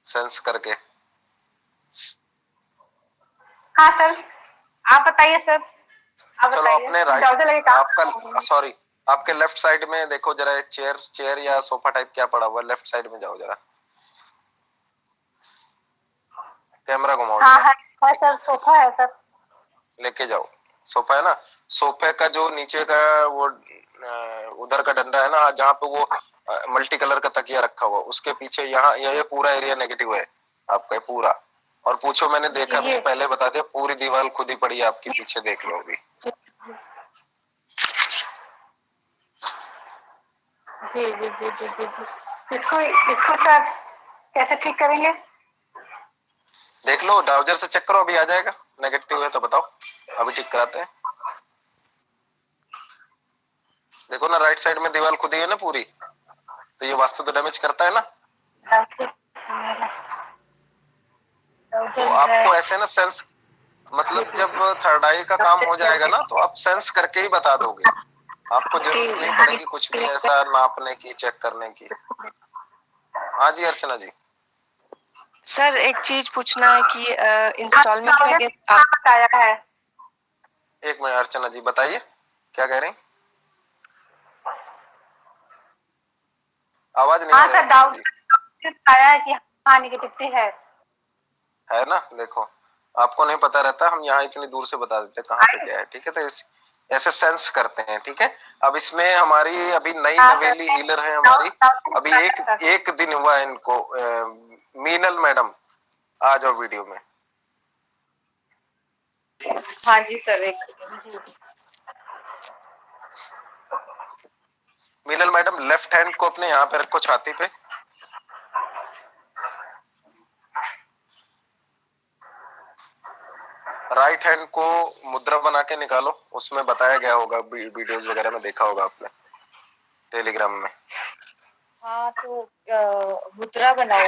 S1: सेंस करके।
S4: हाँ सर, आप बताइए सर, आप
S1: चलो
S4: बताइए।
S1: अपने राइट, आपका सॉरी, आपके लेफ्ट साइड में देखो जरा, एक चेयर या सोफा टाइप क्या पड़ा हुआ है, लेफ्ट साइड में जाओ जरा, कैमरा घुमाओ
S4: हाँ
S1: जरा।
S4: है सर, सोफा है सर।
S1: लेके जाओ, सोफा है ना, सोफे का जो नीचे का वो उधर का डंडा है ना, जहाँ पे वो मल्टी कलर का तकिया रखा हुआ, उसके पीछे यहाँ ये पूरा एरिया नेगेटिव है आपका, पूरा। और पूछो, मैंने देखा भी नहीं, पहले बता दिया, पूरी दीवार खुद ही पड़ी है आपके पीछे, देख लो अभी।
S4: जी जी जी जी जी जी, इसको इसको सर कैसे ठीक करेंगे?
S1: देख लो, डाउजर से चेक करो, अभी आ जाएगा। नेगेटिव है तो बताओ, अभी ठीक कराते हैं। देखो ना, राइट साइड में दीवार खुद ही है ना पूरी, तो ये वास्तु तो डैमेज करता है ना। तो आपको ऐसे ना सेंस, मतलब जब थर्ड आई का काम हो जाएगा ना, तो आप सेंस करके ही बता दोगे, आपको जरूरत नहीं पड़ेगी कुछ भी ऐसा नापने की, चेक करने की। हाँ जी अर्चना जी।
S3: सर एक चीज पूछना है कि इंस्टॉलमेंट में आप
S4: आया है।
S1: एक मिनट अर्चना जी, बताइए क्या कह रही, आवाज नहीं आ
S4: हाँ
S1: रही
S4: सर,
S1: अर्चना जी।
S4: डाउट आया है कि हाँ निगेटिविटी
S1: है ना, देखो आपको नहीं पता रहता, हम यहाँ इतनी दूर से बता देते कहाँ पे क्या है, ठीक है, तो ऐसे सेंस करते हैं, ठीक है। अब इसमें हमारी अभी नई नवेली हीलर है हमारी, अभी एक दिन हुआ है इनको, मीनल मैडम, आ जाओ वीडियो में।
S4: हाँ जी सर, एक
S1: मीनल मैडम, लेफ्ट हैंड को अपने यहाँ पे रखो, छाती पे, राइट हैंड को मुद्रा बना के निकालो, उसमें बताया गया होगा, वीडियोस वगैरह में देखा होगा आपने, टेलीग्राम में।
S4: हाँ तो मुद्रा बनाओ।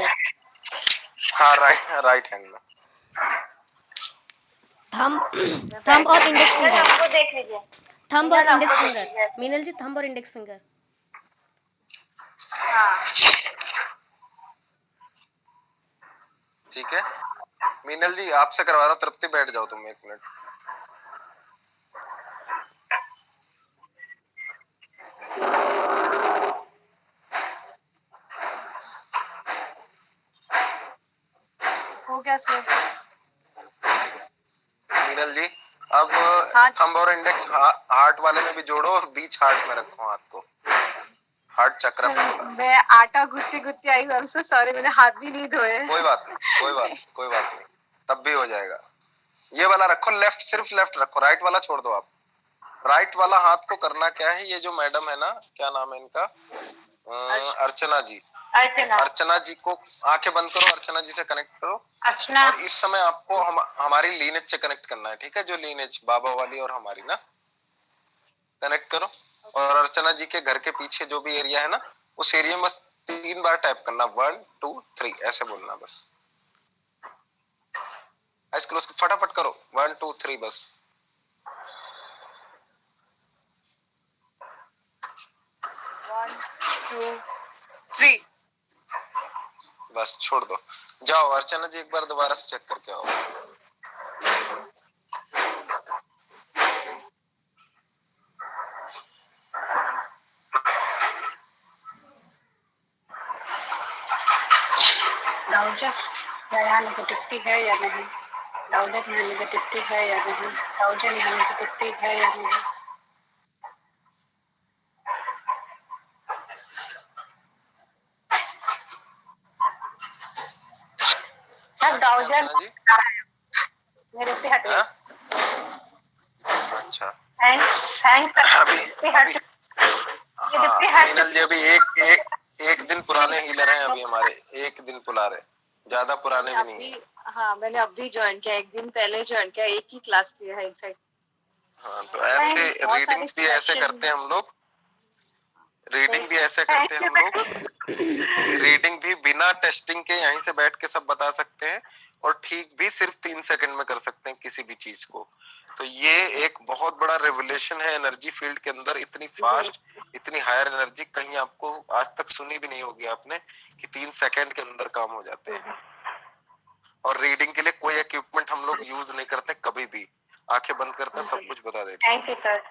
S1: हाँ, राइट हैंड में।
S5: थंब और इंडेक्स फिंगर,
S4: हमको देख लीजिए।
S5: थंब और इंडेक्स फिंगर, मीनल जी थंब और इंडेक्स फिंगर।
S4: हाँ
S1: ठीक है, मीनल जी आपसे करवा रहा हूँ, तृप्ति बैठ जाओ तुम 1 मिनट।
S4: हो गया सर।
S1: मीनल जी, अब थंब और इंडेक्स हार्ट वाले में भी जोड़ो, और बीच हार्ट में रखो हाथ को, हार्ट चक्र पे बोला।
S4: मैं आटा गुत्ती गुत्ती आई हूँ, सो सॉरी, मैंने हाथ भी नहीं धोए।
S1: कोई बात नहीं, तब भी हो जाएगा। ये वाला रखो, लेफ्ट, सिर्फ लेफ्ट रखो, राइट वाला छोड़ दो आप। राइट वाला हाथ को करना क्या है, ये जो मैडम है ना, क्या नाम है इनका, अर्चना जी। अर्चना जी को आंखें बंद करो, अर्चना जी से कनेक्ट करो।
S4: अर्चना,
S1: और इस समय आपको हमारी लीनेज से कनेक्ट करना है, ठीक है, जो लीनेज बाबा वाली और हमारी ना, कनेक्ट करो। और अर्चना जी के घर के पीछे जो भी एरिया है ना, उस एरिया में 3 बार टैप करना, 1 2 3 ऐसे बोलना बस। आइस क्लोज, फटाफट करो, 1 2 3 बस।
S4: 1 2 3।
S1: बस छोड़ दो, जाओ अर्चना जी, एक बार दोबारा से चेक करके आओ।
S4: डाउजर यहाँ नेगेटिविटी है या नहीं, डाउजर यहाँ नेगेटिविटी है या नहीं, डाउजर यहाँ नेगेटिविटी है या नहीं। सर डाउजर
S1: अर्चना जी,
S4: मेरे से हट गई।
S1: अच्छा
S4: थैंक्स
S1: अभी
S4: हट
S1: हाँ मीनल जी, अभी एक दिन पुराने हीलर हैं अभी हमारे, एक दिन पुराने, ज्यादा पुराने भी नहीं है।
S6: हाँ मैंने अभी ज्वाइन किया, एक दिन पहले ज्वाइन किया, एक ही क्लास लिया है इनफैक्ट।
S1: हाँ तो ऐसे रीडिंग्स भी ऐसे करते हैं हम लोग, रीडिंग भी ऐसे करते हैं हम लोग, रीडिंग भी बिना टेस्टिंग के यहीं से बैठ के सब बता सकते हैं और ठीक भी सिर्फ 3 सेकंड में कर सकते हैं किसी भी चीज को। तो ये एक बहुत बड़ा रेवोल्यूशन है एनर्जी फील्ड के अंदर, इतनी फास्ट, इतनी हायर एनर्जी कहीं आपको आज तक सुनी भी नहीं होगी आपने कि 3 सेकंड के अंदर काम हो जाते हैं। और रीडिंग के लिए कोई इक्विपमेंट हम लोग यूज नहीं करते कभी भी, आंखें बंद करते हैं सब कुछ बता देते हैं।
S4: Thank you sir,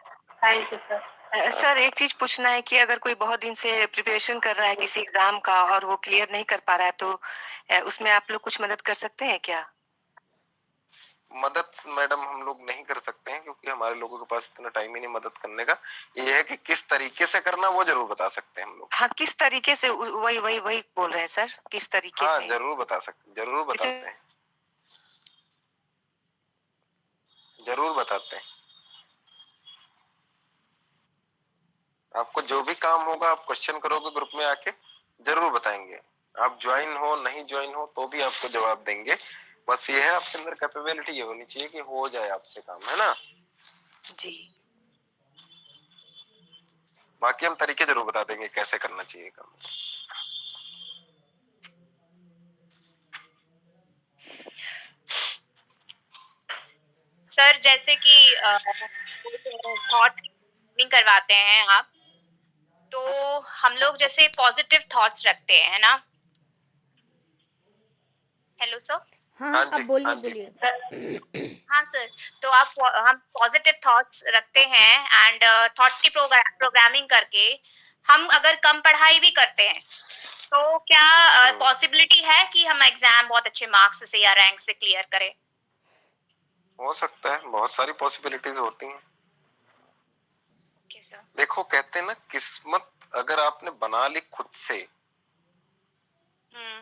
S4: thank you sir.
S3: Sir एक चीज पूछना है कि अगर कोई बहुत दिन से प्रिपरेशन कर रहा है किसी एग्जाम का और वो क्लियर नहीं कर पा रहा है तो उसमें आप लोग कुछ मदद कर सकते हैं क्या?
S1: मदद मैडम हम लोग नहीं कर सकते हैं क्योंकि हमारे लोगों के पास इतना टाइम ही नहीं मदद करने का। ये है कि किस तरीके से करना वो जरूर बता सकते हैं हम लोग।
S3: हाँ किस तरीके से, वही बोल रहे हैं सर, किस तरीके
S1: हाँ
S3: से?
S1: जरूर बता सकते, जरूर बताते हैं, जरूर बताते हैं। आपको जो भी काम होगा आप क्वेश्चन करोगे ग्रुप में आके, जरूर बताएंगे। आप ज्वाइन हो नहीं ज्वाइन हो तो भी आपको जवाब देंगे। बस ये है आपके अंदर कैपेबिलिटी ये होनी चाहिए कि हो जाए आपसे काम, है ना
S3: जी।
S1: बाकी हम तरीके जरूर बता देंगे कैसे करना चाहिए काम।
S2: सर जैसे कि थॉट्स करवाते हैं आप, तो हम लोग जैसे पॉजिटिव थॉट्स रखते हैं ना। Hello sir.
S5: हाँ
S1: हाँ
S5: हाँ
S1: जी,
S5: अब बोलिए
S1: हाँ जी।
S5: बोलिए।
S2: हाँ सर, तो हम पॉजिटिव थॉट्स रखते हैं एंड थॉट्स की प्रोग्रामिंग करके हम अगर कम पढ़ाई भी करते हैं तो क्या पॉसिबिलिटी है कि हम एग्जाम बहुत अच्छे मार्क्स से या रैंक से क्लियर करें?
S1: हो सकता है, बहुत सारी पॉसिबिलिटीज होती हैं।
S2: Okay sir.
S1: देखो कहते हैं ना, किस्मत अगर आपने बना ली खुद से,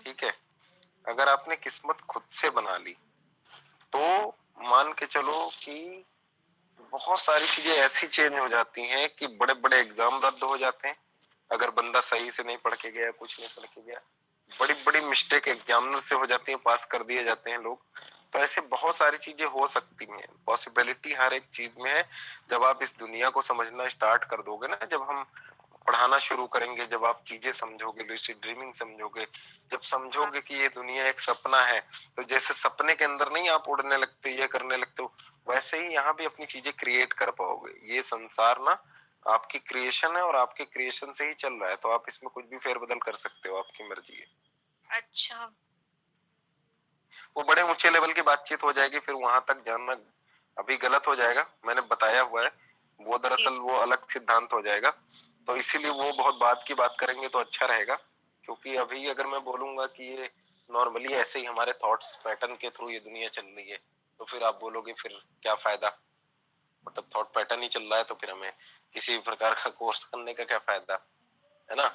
S1: ठीक है, अगर आपने किस्मत खुद से बना ली तो मान के चलो कि बहुत सारी चीजें ऐसी चेंज हो जाती हैं कि बड़े बड़े एग्जाम रद्द हो जाते हैं अगर बंदा सही से नहीं पढ़ के गया, कुछ नहीं पढ़ के गया। बड़ी बड़ी मिस्टेक एग्जामिनर से हो जाती है, पास कर दिए जाते हैं लोग। तो ऐसे बहुत सारी चीजें हो सकती हैं, पॉसिबिलिटी हर एक चीज में है। जब आप इस दुनिया को समझना स्टार्ट कर दोगे ना, जब हम पढ़ाना शुरू करेंगे, जब आप चीजें समझोगे, लूसिड ड्रीमिंग समझोगे, जब समझोगे कि ये दुनिया एक सपना है, तो जैसे सपने के अंदर नहीं आप उड़ने लगते, ये करने लगते हो, वैसे ही यहाँ भी अपनी चीजें क्रिएट कर पाओगे। ये संसार ना आपकी क्रिएशन है और आपके क्रिएशन से ही चल रहा है, तो आप इसमें कुछ भी फेरबदल कर सकते हो, आपकी मर्जी है।
S2: अच्छा।
S1: वो बड़े ऊंचे लेवल की बातचीत हो जाएगी, फिर वहां तक जानना अभी गलत हो जाएगा, मैंने बताया हुआ है। वो दरअसल वो अलग सिद्धांत हो जाएगा, तो इसीलिए वो बहुत बाद की बात करेंगे तो अच्छा रहेगा। क्योंकि अभी अगर मैं बोलूंगा कि ये नॉर्मली ऐसे ही हमारे थॉट्स पैटर्न के थ्रू ये दुनिया चल रही है, तो फिर आप बोलोगे फिर क्या फायदा, मतलब थॉट पैटर्न ही चल रहा है तो फिर हमें किसी भी प्रकार का कोर्स करने का क्या फायदा, है ना,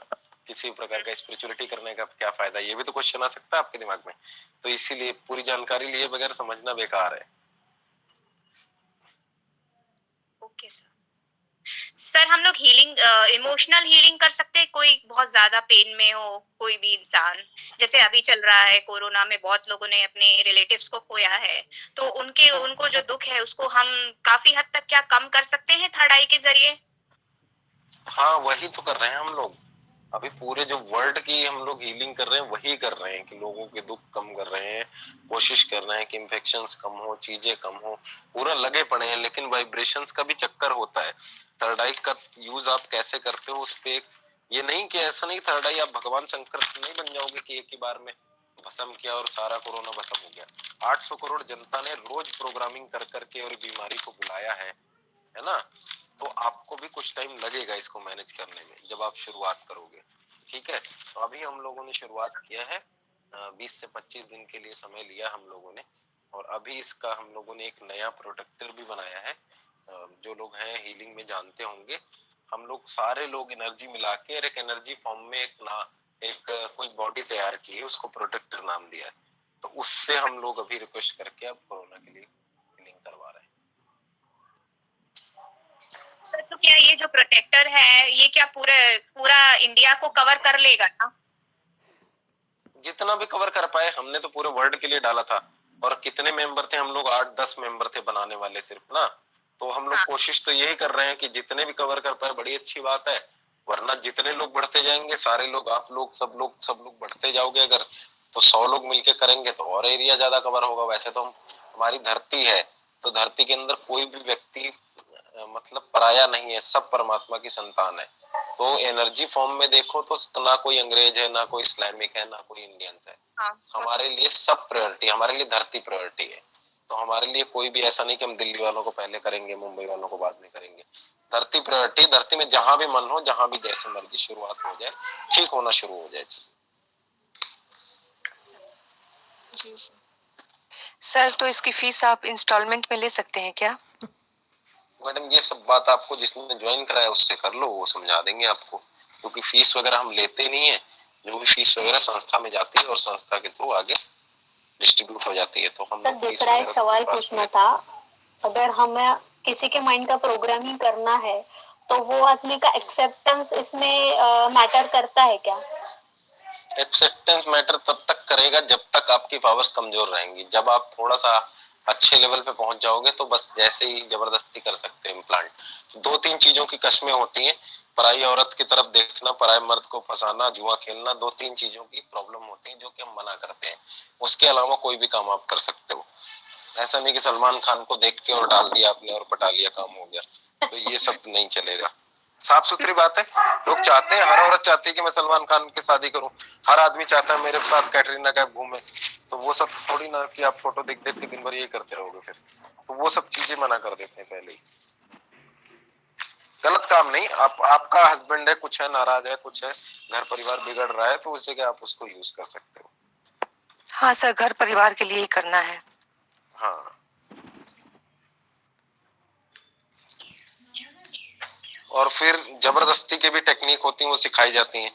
S1: किसी प्रकार का स्पिरिचुअलिटी करने का क्या फायदा, ये भी तो क्वेश्चन आ सकता है आपके दिमाग में। तो इसीलिए पूरी जानकारी लिए बगैर समझना बेकार है।
S2: Okay sir. सर हम लोग हीलिंग, इमोशनल हीलिंग कर सकते हैं? कोई बहुत ज्यादा पेन में हो, कोई भी इंसान, जैसे अभी चल रहा है कोरोना में बहुत लोगों ने अपने रिलेटिव्स को खोया है, तो उनको जो दुख है उसको हम काफी हद तक क्या कम कर सकते हैं थर्ड आई के जरिए?
S1: हाँ वही तो कर रहे हैं हम लोग, अभी पूरे जो वर्ल्ड की हम लोग हीलिंग कर रहे हैं वही कर रहे हैं कि लोगों के दुख कम कर रहे हैं, कोशिश कर रहे हैं कि इन्फेक्शंस कम हो, चीजें कम हो, पूरा लगे पड़े हैं। लेकिन वाइब्रेशंस का भी चक्कर होता है। थर्ड आई का यूज आप कैसे करते हो उस पे, ये नहीं कि ऐसा नहीं थर्ड आई आप भगवान शंकर नहीं बन जाओगे कि एक ही बार में भस्म किया और सारा कोरोना भस्म हो गया। 800 करोड़ जनता ने रोज प्रोग्रामिंग कर करके और बीमारी को बुलाया है ना, तो आपको भी कुछ टाइम लगेगा इसको मैनेज करने में जब आप शुरुआत करोगे, ठीक है। तो अभी हम लोगों ने शुरुआत किया है 20 से 25 दिन के लिए समय लिया हम लोगों ने, और अभी इसका हम लोगों ने एक नया प्रोटेक्टर भी बनाया है। जो लोग हैं हीलिंग में जानते होंगे, हम लोग सारे लोग एनर्जी मिला के एक एनर्जी फॉर्म में एक कोई बॉडी तैयार की है, उसको प्रोटेक्टर नाम दिया है। तो उससे हम लोग अभी रिक्वेस्ट करके अब कोरोना के लिए हीलिंग करवा रहे हैं।
S2: सर तो क्या ये जो प्रोटेक्टर है ये क्या पूरा इंडिया को कवर कर लेगा ना?
S1: जितना भी कवर कर पाए, हमने तो पूरे वर्ल्ड के लिए डाला था। और कितने मेंबर थे हम लोग, 8-10 मेंबर थे बनाने वाले सिर्फ ना। तो हम लोग कोशिश तो यही कर रहे हैं कि जितने भी कवर कर पाए बड़ी अच्छी बात है। वरना जितने लोग बढ़ते जाएंगे, सारे लोग, आप लोग, सब लोग बढ़ते जाओगे अगर, तो 100 लोग मिलके करेंगे तो और एरिया ज्यादा कवर होगा। वैसे तो हमारी धरती है, तो धरती के अंदर कोई भी व्यक्ति मतलब पराया नहीं है, सब परमात्मा की संतान है। तो एनर्जी फॉर्म में देखो तो ना कोई अंग्रेज है, ना कोई इस्लामिक है, ना कोई इंडियंस है। हमारे लिए सब प्रायोरिटी, हमारे लिए धरती प्रायोरिटी है। तो हमारे लिए कोई भी ऐसा नहीं कि हम दिल्ली वालों को पहले करेंगे, मुंबई वालों को बाद में करेंगे। धरती प्रायोरिटी, धरती में जहां भी मन हो, जहां भी जैसे मर्जी शुरुआत हो जाए, ठीक होना शुरू हो जाए।
S2: जी
S3: सर तो इसकी फीस आप इंस्टॉलमेंट में ले सकते हैं क्या?
S1: मैडम ये सब बात आपको जिसने ज्वाइन कराया उससे कर लो, वो समझा देंगे आपको। क्योंकि फीस वगैरह हम लेते नहीं है, जो भी फीस वगैरह संस्था में जाती है और संस्था के थ्रू आगे डिस्ट्रीब्यूट हो जाती है। तो हम
S7: सर दूसरा एक सवाल पूछना था, अगर हमें किसी के माइंड का प्रोग्रामिंग करना है तो वो आदमी का एक्सेप्टेंस इसमें मैटर करता है क्या?
S1: एक्सेप्टेंस मैटर तब तक करेगा जब तक आपकी पावर्स कमजोर रहेंगी। जब आप थोड़ा सा अच्छे लेवल पे पहुंच जाओगे तो बस जैसे ही जबरदस्ती कर सकते हैं इम्प्लांट। 2-3 चीजों की कस्में होती हैं, पराई औरत की तरफ देखना, पराई मर्द को फंसाना, जुआ खेलना, 2-3 चीजों की प्रॉब्लम होती है जो कि हम मना करते हैं। उसके अलावा कोई भी काम आप कर सकते हो। ऐसा नहीं कि सलमान खान को देख के और डाल दिया आपने और पटा लिया, काम हो गया। तो ये सब नहीं चलेगा। साफ सुथरी बात है, लोग चाहते हैं, हर औरत चाहती है कि मैं सलमान खान की शादी करूं, हर आदमी चाहता है मेरे साथ कैटरीना कैफ घूमे। तो वो सब थोड़ी ना कि आप फोटो देख देख के दिन भर ये करते रहोगे फिर। तो वो सब चीजें मना कर देते हैं पहले ही। गलत काम नहीं, आपका हस्बैंड है, कुछ है, नाराज है, कुछ है, घर परिवार बिगड़ रहा है, तो उस जगह आप उसको यूज कर सकते हो।
S3: हाँ सर, घर परिवार के लिए ही करना है।
S1: हाँ, और फिर जबरदस्ती की भी टेक्निक होती है, वो सिखाई जाती है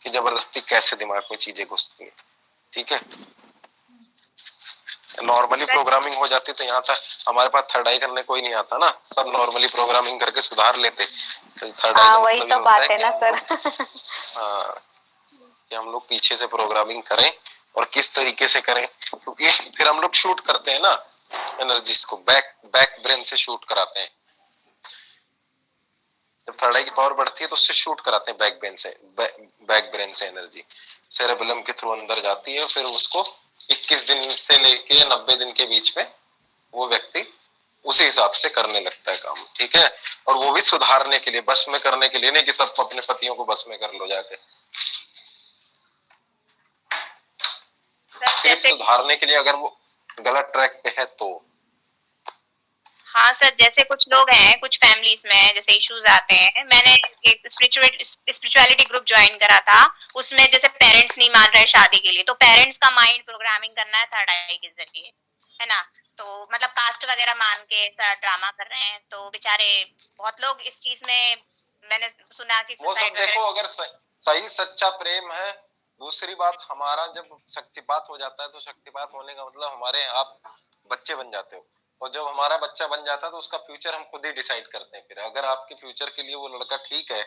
S1: कि जबरदस्ती कैसे दिमाग में चीजें घुसती है। ठीक है, नॉर्मली प्रोग्रामिंग हो जाती तो यहाँ था हमारे पास थर्ड आई करने कोई नहीं आता ना, सब नॉर्मली प्रोग्रामिंग करके सुधार लेते। तो थर्ड आई का
S7: वही
S1: मतलब
S7: तो बात है ना सर।
S1: हाँ, कि हम लोग पीछे से प्रोग्रामिंग करें और किस तरीके से करें, क्योंकि फिर हम लोग शूट करते हैं ना एनर्जीज को, बैक ब्रेन से शूट कराते हैं। जब थर्ड आई की पावर बढ़ती है तो उससे शूट कराते हैं बैक ब्रेन से एनर्जी सेरेबेलम के थ्रू अंदर जाती है। फिर उसको 21 दिन से लेके 90 दिन के बीच में वो व्यक्ति उसी हिसाब से करने लगता है काम। ठीक है, और वो भी सुधारने के लिए, बस में करने के लिए नहीं कि सब अपने पतियों को बस में कर लो जाके, सिर्फ सुधारने के लिए, अगर वो गलत ट्रैक पे है तो।
S2: हाँ सर, जैसे कुछ लोग हैं, कुछ फैमिलीज में जैसे इश्यूज आते हैं। मैंने एक स्पिरिचुअलिटी ग्रुप ज्वाइन करा था, उसमें जैसे पेरेंट्स नहीं मान रहे शादी के लिए, तो पेरेंट्स का माइंड प्रोग्रामिंग करना है थर्ड आई के जरिए, है ना। तो मतलब कास्ट वगैरह मान के ऐसा ड्रामा कर रहे हैं, तो बेचारे बहुत लोग इस चीज में, मैंने सुना कि
S1: वो सब देखो, अगर सही सच्चा प्रेम है। दूसरी बात, हमारा जब शक्तिपात हो जाता है तो शक्तिपात होने का मतलब हमारे आप बच्चे बन जाते हो, और जब हमारा बच्चा बन जाता है तो उसका फ्यूचर हम खुद ही डिसाइड करते हैं। फिर अगर आपके फ्यूचर के लिए वो लड़का ठीक है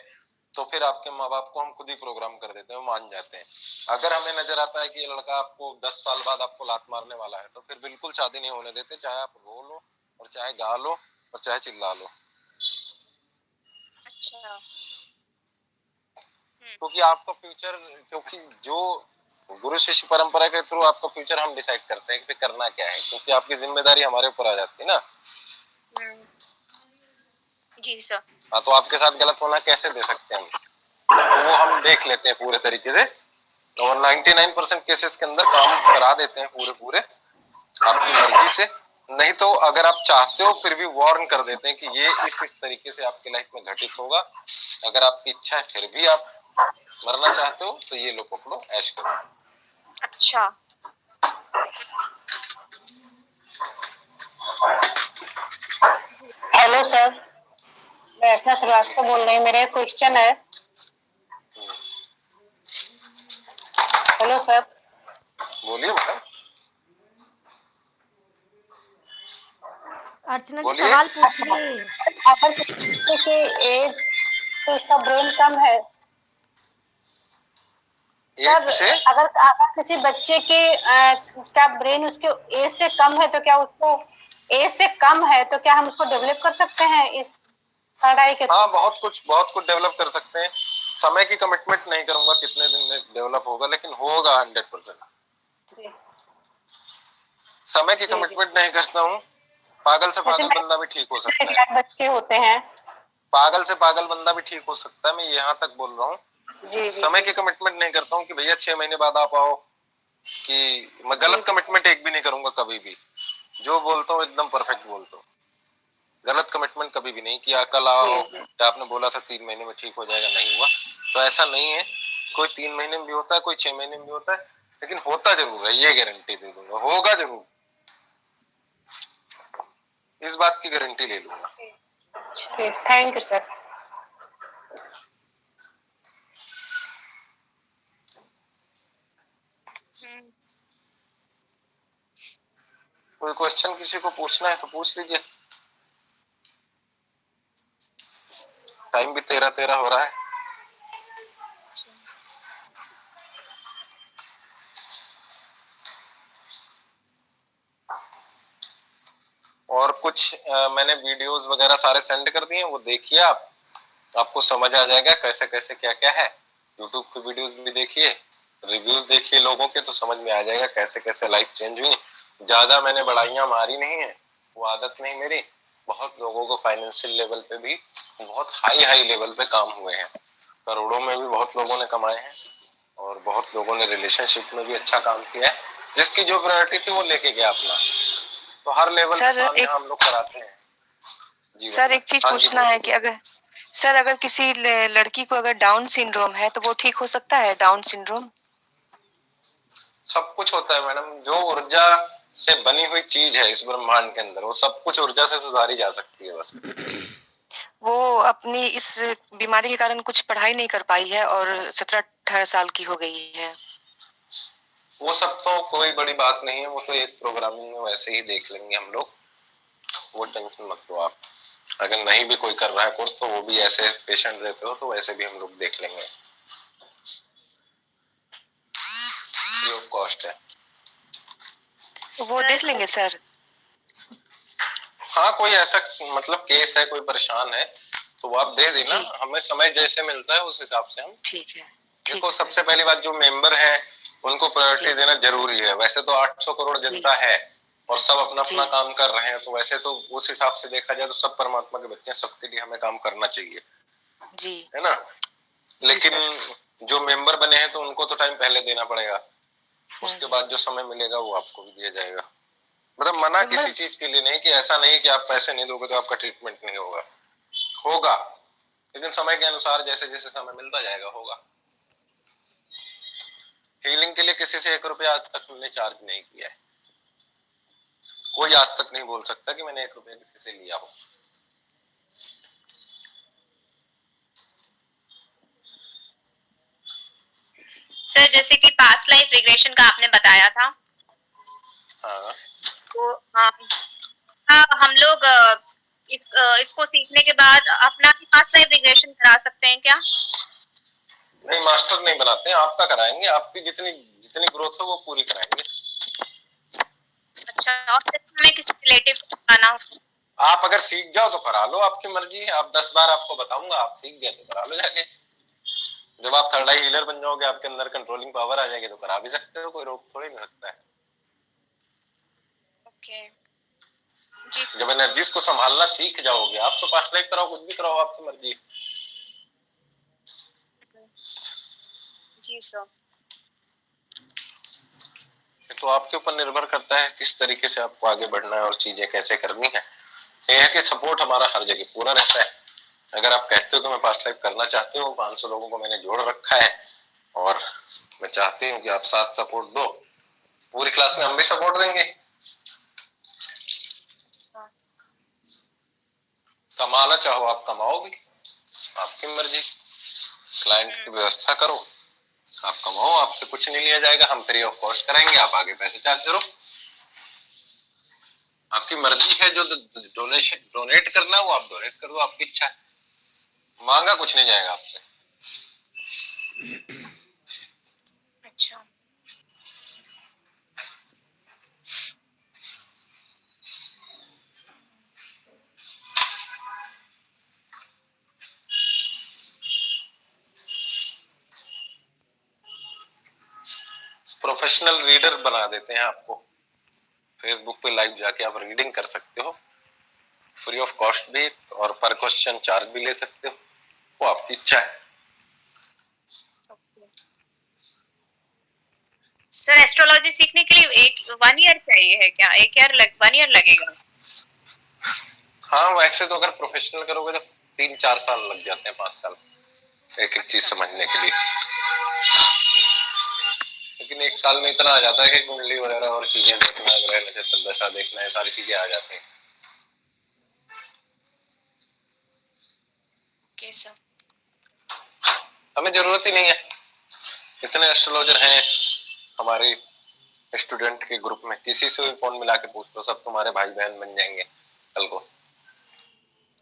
S1: तो फिर आपके माँ बाप को हम खुद ही प्रोग्राम कर देते हैं, मान जाते हैं। अगर हमें नजर आता है कि ये लड़का आपको 10 साल बाद आपको लात मारने वाला है, तो फिर बिल्कुल शादी नहीं होने देते, चाहे आप रो लो और चाहे गा लो और चाहे चिल्ला लो।
S2: अच्छा।
S1: क्योंकि आपका फ्यूचर, क्योंकि जो गुरु शिष्य परंपरा के थ्रू आपका फ्यूचर हम डिसाइड करते हैं कि करना क्या है, क्योंकि आपकी जिम्मेदारी हमारे ऊपर आ जाती है ना।
S2: जी सर।
S1: हाँ, तो आपके साथ गलत होना कैसे दे सकते हैं हम, तो वो हम देख लेते हैं पूरे तरीके से, और 99% केसेस के अंदर काम करा देते हैं पूरे आपकी मर्जी से। नहीं तो अगर आप चाहते हो फिर भी वार्न कर देते हैं कि ये इस तरीके से आपकी लाइफ में घटित होगा। अगर आपकी इच्छा है फिर भी आप मरना चाहते हो तो ये लो पकड़ो, ऐश करो।
S2: अच्छा।
S4: हेलो सर, मैं अर्चना श्रीवास्तव बोल रही हूँ। मेरा एक क्वेश्चन है। Hello sir.
S1: बोलिए मैडम,
S5: अर्चना जी
S1: बोलिए।
S5: सवाल पूछिए।
S4: अगर किसी की एज तो उसका ब्रेन कम है
S1: एज
S4: सर,
S1: से
S4: अगर अगर किसी बच्चे के क्या ब्रेन उसके एज से कम है तो क्या उसको एज से कम है तो क्या हम उसको डेवलप कर सकते हैं इस पढ़ाई के
S1: हाँ,
S4: थ्रू?
S1: बहुत कुछ डेवलप कर सकते हैं। समय की कमिटमेंट नहीं करूंगा कितने दिन में डेवलप होगा, लेकिन होगा 100%।
S4: जी
S1: समय की
S4: जी जी।
S1: कमिटमेंट नहीं करता हूँ। पागल से
S4: जैसे
S1: पागल बंदा भी ठीक हो सकता है।
S4: बच्चे होते हैं।
S1: पागल से पागल बंदा भी ठीक हो सकता है, मैं यहाँ तक बोल रहा हूँ।
S4: जी जी
S1: समय
S4: जी
S1: की कमिटमेंट नहीं करता हूँ कि भैया 6 महीने बाद आप आओ, कि मैं गलत
S4: जी
S1: कमिटमेंट एक भी नहीं करूंगा कभी भी। जो बोलता हूँ एकदम परफेक्ट बोलता हूँ। गलत कमिटमेंट कभी भी नहीं कि कल आओ,
S4: जी
S1: तो आपने बोला था 3 महीने में ठीक हो जाएगा, नहीं हुआ तो ऐसा नहीं है। कोई 3 महीने में भी होता है, कोई 6 महीने में भी होता है, लेकिन होता जरूर है, ये गारंटी दे दूंगा, होगा जरूर। इस बात की गारंटी ले लूंगा।
S4: जी। Thank you sir.
S2: हम्म।
S1: कोई क्वेश्चन किसी को पूछना है तो पूछ लीजिए। टाइम भी 13:13 हो रहा है।
S2: अच्छा।
S1: और कुछ मैंने वीडियोस वगैरह सारे सेंड कर दिए, वो देखिए आप, आपको समझ आ जाएगा कैसे कैसे क्या क्या है। यूट्यूब पे वीडियोस भी देखिए, रिव्यूज देखिए लोगों के, तो समझ में आ जाएगा कैसे कैसे लाइफ चेंज हुई। ज्यादा मैंने बड़ाइयां मारी नहीं है, वो आदत नहीं मेरी। बहुत लोगों को फाइनेंशियल लेवल पे भी बहुत हाई हाई लेवल पे काम हुए हैं, करोड़ों में भी बहुत लोगों ने कमाए हैं, और बहुत लोगों ने रिलेशनशिप में भी अच्छा काम किया है। जिसकी जो प्रायोरिटी थी वो लेके गया अपना। तो हर लेवल पे
S3: सर
S1: काम
S3: एक
S1: यहाँ हम लोग कराते हैं जीवन
S3: सर
S1: में।
S3: एक चीज
S1: हाँ जी
S3: पूछना है
S1: बोलिए।
S3: कि अगर किसी लड़की को अगर डाउन सिंड्रोम है तो वो ठीक हो सकता है डाउन सिंड्रोम?
S1: सब कुछ होता है मैडम, जो ऊर्जा से बनी हुई चीज है इस ब्रह्मांड के अंदर, वो सब कुछ ऊर्जा से सुधारी जा सकती है बस।
S3: वो अपनी इस बीमारी के कारण कुछ पढ़ाई नहीं कर पाई है और 17-18 साल की हो गई है।
S1: वो सब तो कोई बड़ी बात नहीं है, वो तो एक प्रोग्रामिंग में वैसे ही देख लेंगे हम लोग, वो टेंशन मत लो आप। अगर नहीं भी कोई कर रहा है कोर्स तो वो भी ऐसे पेशेंट रहते हो तो वैसे भी हम लोग देख लेंगे, फ्री ऑफ कॉस्ट है।
S3: वो देख लेंगे सर।
S1: हाँ, कोई ऐसा मतलब केस है, कोई परेशान है तो वो आप दे देना,
S3: जी
S1: हमें समय जैसे मिलता है उस हिसाब से हम।
S3: ठीक है। ठीक
S1: देखो
S3: है सर।
S1: सबसे पहली बात, जो मेंबर है उनको प्रायोरिटी
S3: जी
S1: देना जरूरी है। वैसे तो 800 करोड़
S3: जी
S1: जनता है और सब अपना
S3: जी
S1: अपना काम कर रहे हैं, तो वैसे तो उस हिसाब से देखा जाए तो सब परमात्मा के बच्चे हैं, सबके लिए हमें काम करना चाहिए,
S3: जी
S1: है ना।
S3: जी
S1: लेकिन
S3: सर।
S1: जो मेंबर बने हैं तो उनको तो टाइम पहले देना पड़ेगा, उसके बाद
S3: हम्म।
S1: जो समय मिलेगा वो आपको भी दिया जाएगा। मतलब मना किसी
S3: मेंबर
S1: चीज के लिए नहीं, कि ऐसा नहीं कि आप पैसे नहीं दोगे तो आपका ट्रीटमेंट नहीं होगा, होगा, लेकिन समय के अनुसार जैसे जैसे समय मिलता जाएगा होगा। हीलिंग के लिए किसी से 1 रुपया आज तक हमने चार्ज नहीं किया है। कोई आज तक नहीं बोल सकता कि मैंने 1 रुपया किसी से लिया हो।
S2: सर जैसे कि पास्ट लाइफ रिग्रेशन का आपने बताया था,
S1: हाँ,
S2: तो हम लोग इसको सीखने के बाद अपना भी पास्ट लाइफ रिग्रेशन करा सकते हैं क्या?
S1: नहीं मास्टर नहीं बनाते हैं, आपका कराएंगे, आपकी जितनी जितनी ग्रोथ है वो पूरी कराएंगे।
S2: अच्छा, और जैसे हमें किसी रिलेटिव को बताना हो?
S1: आप अगर सीख जाओ तो करा लो, आपकी मर्जी है। आप 10 बार आपको बताऊंगा, आप सीख गए तो करा लो जाके। जब आप थर्ड आई हीलर बन जाओगे, आपके अंदर कंट्रोलिंग पावर आ जाएगी तो करा भी सकते हो, कोई रोक थोड़ी नहीं सकता है।
S2: ओके। जी
S1: जब
S2: सर।
S1: एनर्जीज को संभालना सीख जाओगे आप, तो पास्ट लाइफ कराओ, कुछ भी कराओ, आपकी मर्जी।
S2: जी सर।
S1: तो आपके ऊपर निर्भर करता है किस तरीके से आपको आगे बढ़ना है और चीजें कैसे करनी है। ये है कि सपोर्ट हमारा हर जगह पूरा रहता है। अगर आप कहते हो कि मैं पास्ट लाइफ करना चाहती हूँ, 500 लोगों को मैंने जोड़ रखा है, और मैं चाहती हूँ कि आप साथ सपोर्ट दो, पूरी क्लास में हम भी सपोर्ट देंगे। कमाना चाहो आप कमाओ भी, आपकी मर्जी। क्लाइंट की व्यवस्था करो, आप कमाओ, आपसे कुछ नहीं लिया जाएगा, हम फ्री ऑफ कॉस्ट कराएंगे, आप आगे पैसे चार्ज करो। आपकी मर्जी है, जो डोनेट करना है वो आप डोनेट कर दो, आपकी इच्छा है, मांगा कुछ नहीं जाएगा आपसे।
S2: अच्छा,
S1: प्रोफेशनल रीडर बना देते हैं आपको, फेसबुक पे लाइव जाके आप रीडिंग कर सकते हो, फ्री ऑफ कॉस्ट भी, और पर क्वेश्चन चार्ज भी ले सकते हो, वो आपकी इच्छा है।
S2: सर एस्ट्रोलॉजी सीखने के लिए 1 ईयर चाहिए है क्या? 1 ईयर लगेगा?
S1: हाँ, वैसे तो अगर प्रोफेशनल करोगे तो 3-4 साल लग जाते हैं, 5 साल एक एक चीज समझने के लिए, लेकिन 1 साल में इतना आ जाता है कि कुंडली वगैरह और चीजें देखना, ग्रह नक्षत्र दशा देखना, ये सारी चीजें आ जाती हैं।
S2: कैसा?
S1: हमें जरूरत ही नहीं है, इतने एस्ट्रोलॉजर हैं हमारे स्टूडेंट के ग्रुप में, किसी से भी फोन मिला के पूछ लो, सब तुम्हारे भाई बहन बन जाएंगे कल को।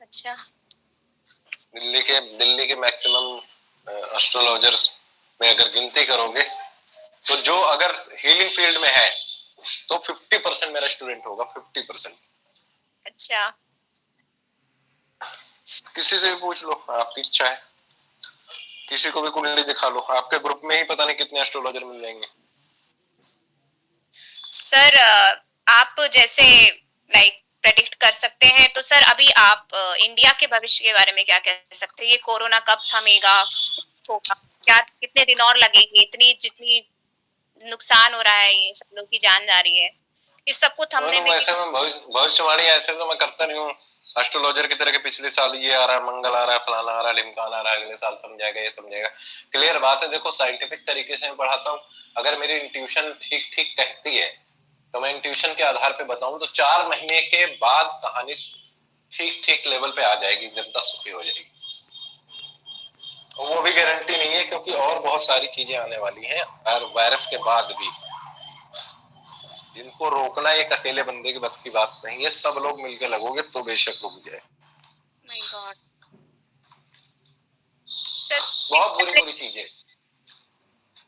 S2: अच्छा,
S1: दिल्ली के मैक्सिमम एस्ट्रोलॉजर्स में अगर गिनती करोगे तो जो अगर हीलिंग फील्ड में है तो 50% मेरा स्टूडेंट होगा, 50%।
S2: अच्छा,
S1: किसी से भी पूछ लो, आपकी इच्छा है, किसी को भी कुंडली दिखा लो, आपके ग्रुप में ही पता नहीं कितने एस्ट्रोलॉजर मिल जाएंगे।
S2: सर आप जैसे लाइक प्रेडिक्ट कर सकते हैं, तो सर अभी आप इंडिया के भविष्य के बारे में क्या कह सकते हैं? ये कोरोना कब थमेगा, होगा क्या, कितने दिन और लगेगी, इतनी जितनी नुकसान हो रहा है, ये सब लोग की जान जा रही है, इस सबको थमने में
S1: वैसे मैं भविष्यवाणी ऐसे तो मैं करता नहीं हूँ एस्ट्रोलॉजर की तरह के, पिछले साल ये आ रहा है, मंगल आ रहा है, फलाना आ रहा है, ढिमकाना आ रहा है, अगले साल थम जाएगा, ये थम जाएगा। क्लियर बात है, देखो साइंटिफिक तरीके से मैं पढ़ाता हूँ, अगर मेरी इंट्यूशन ठीक ठीक कहती है तो मैं इंट्यूशन के आधार पे बताऊं तो 4 महीने के बाद कहानी ठीक ठीक लेवल पे आ जाएगी, जनता सुखी हो जाएगी। वो भी गारंटी नहीं है, क्योंकि और बहुत सारी चीजें आने वाली हैं, और वायरस के बाद भी, जिनको रोकना एक अकेले बंदे की बस की बात नहीं है, सब लोग मिलकर लगोगे तो बेशक रुक जाए।
S2: माय गॉड सर,
S1: बहुत बुरी बुरी चीजें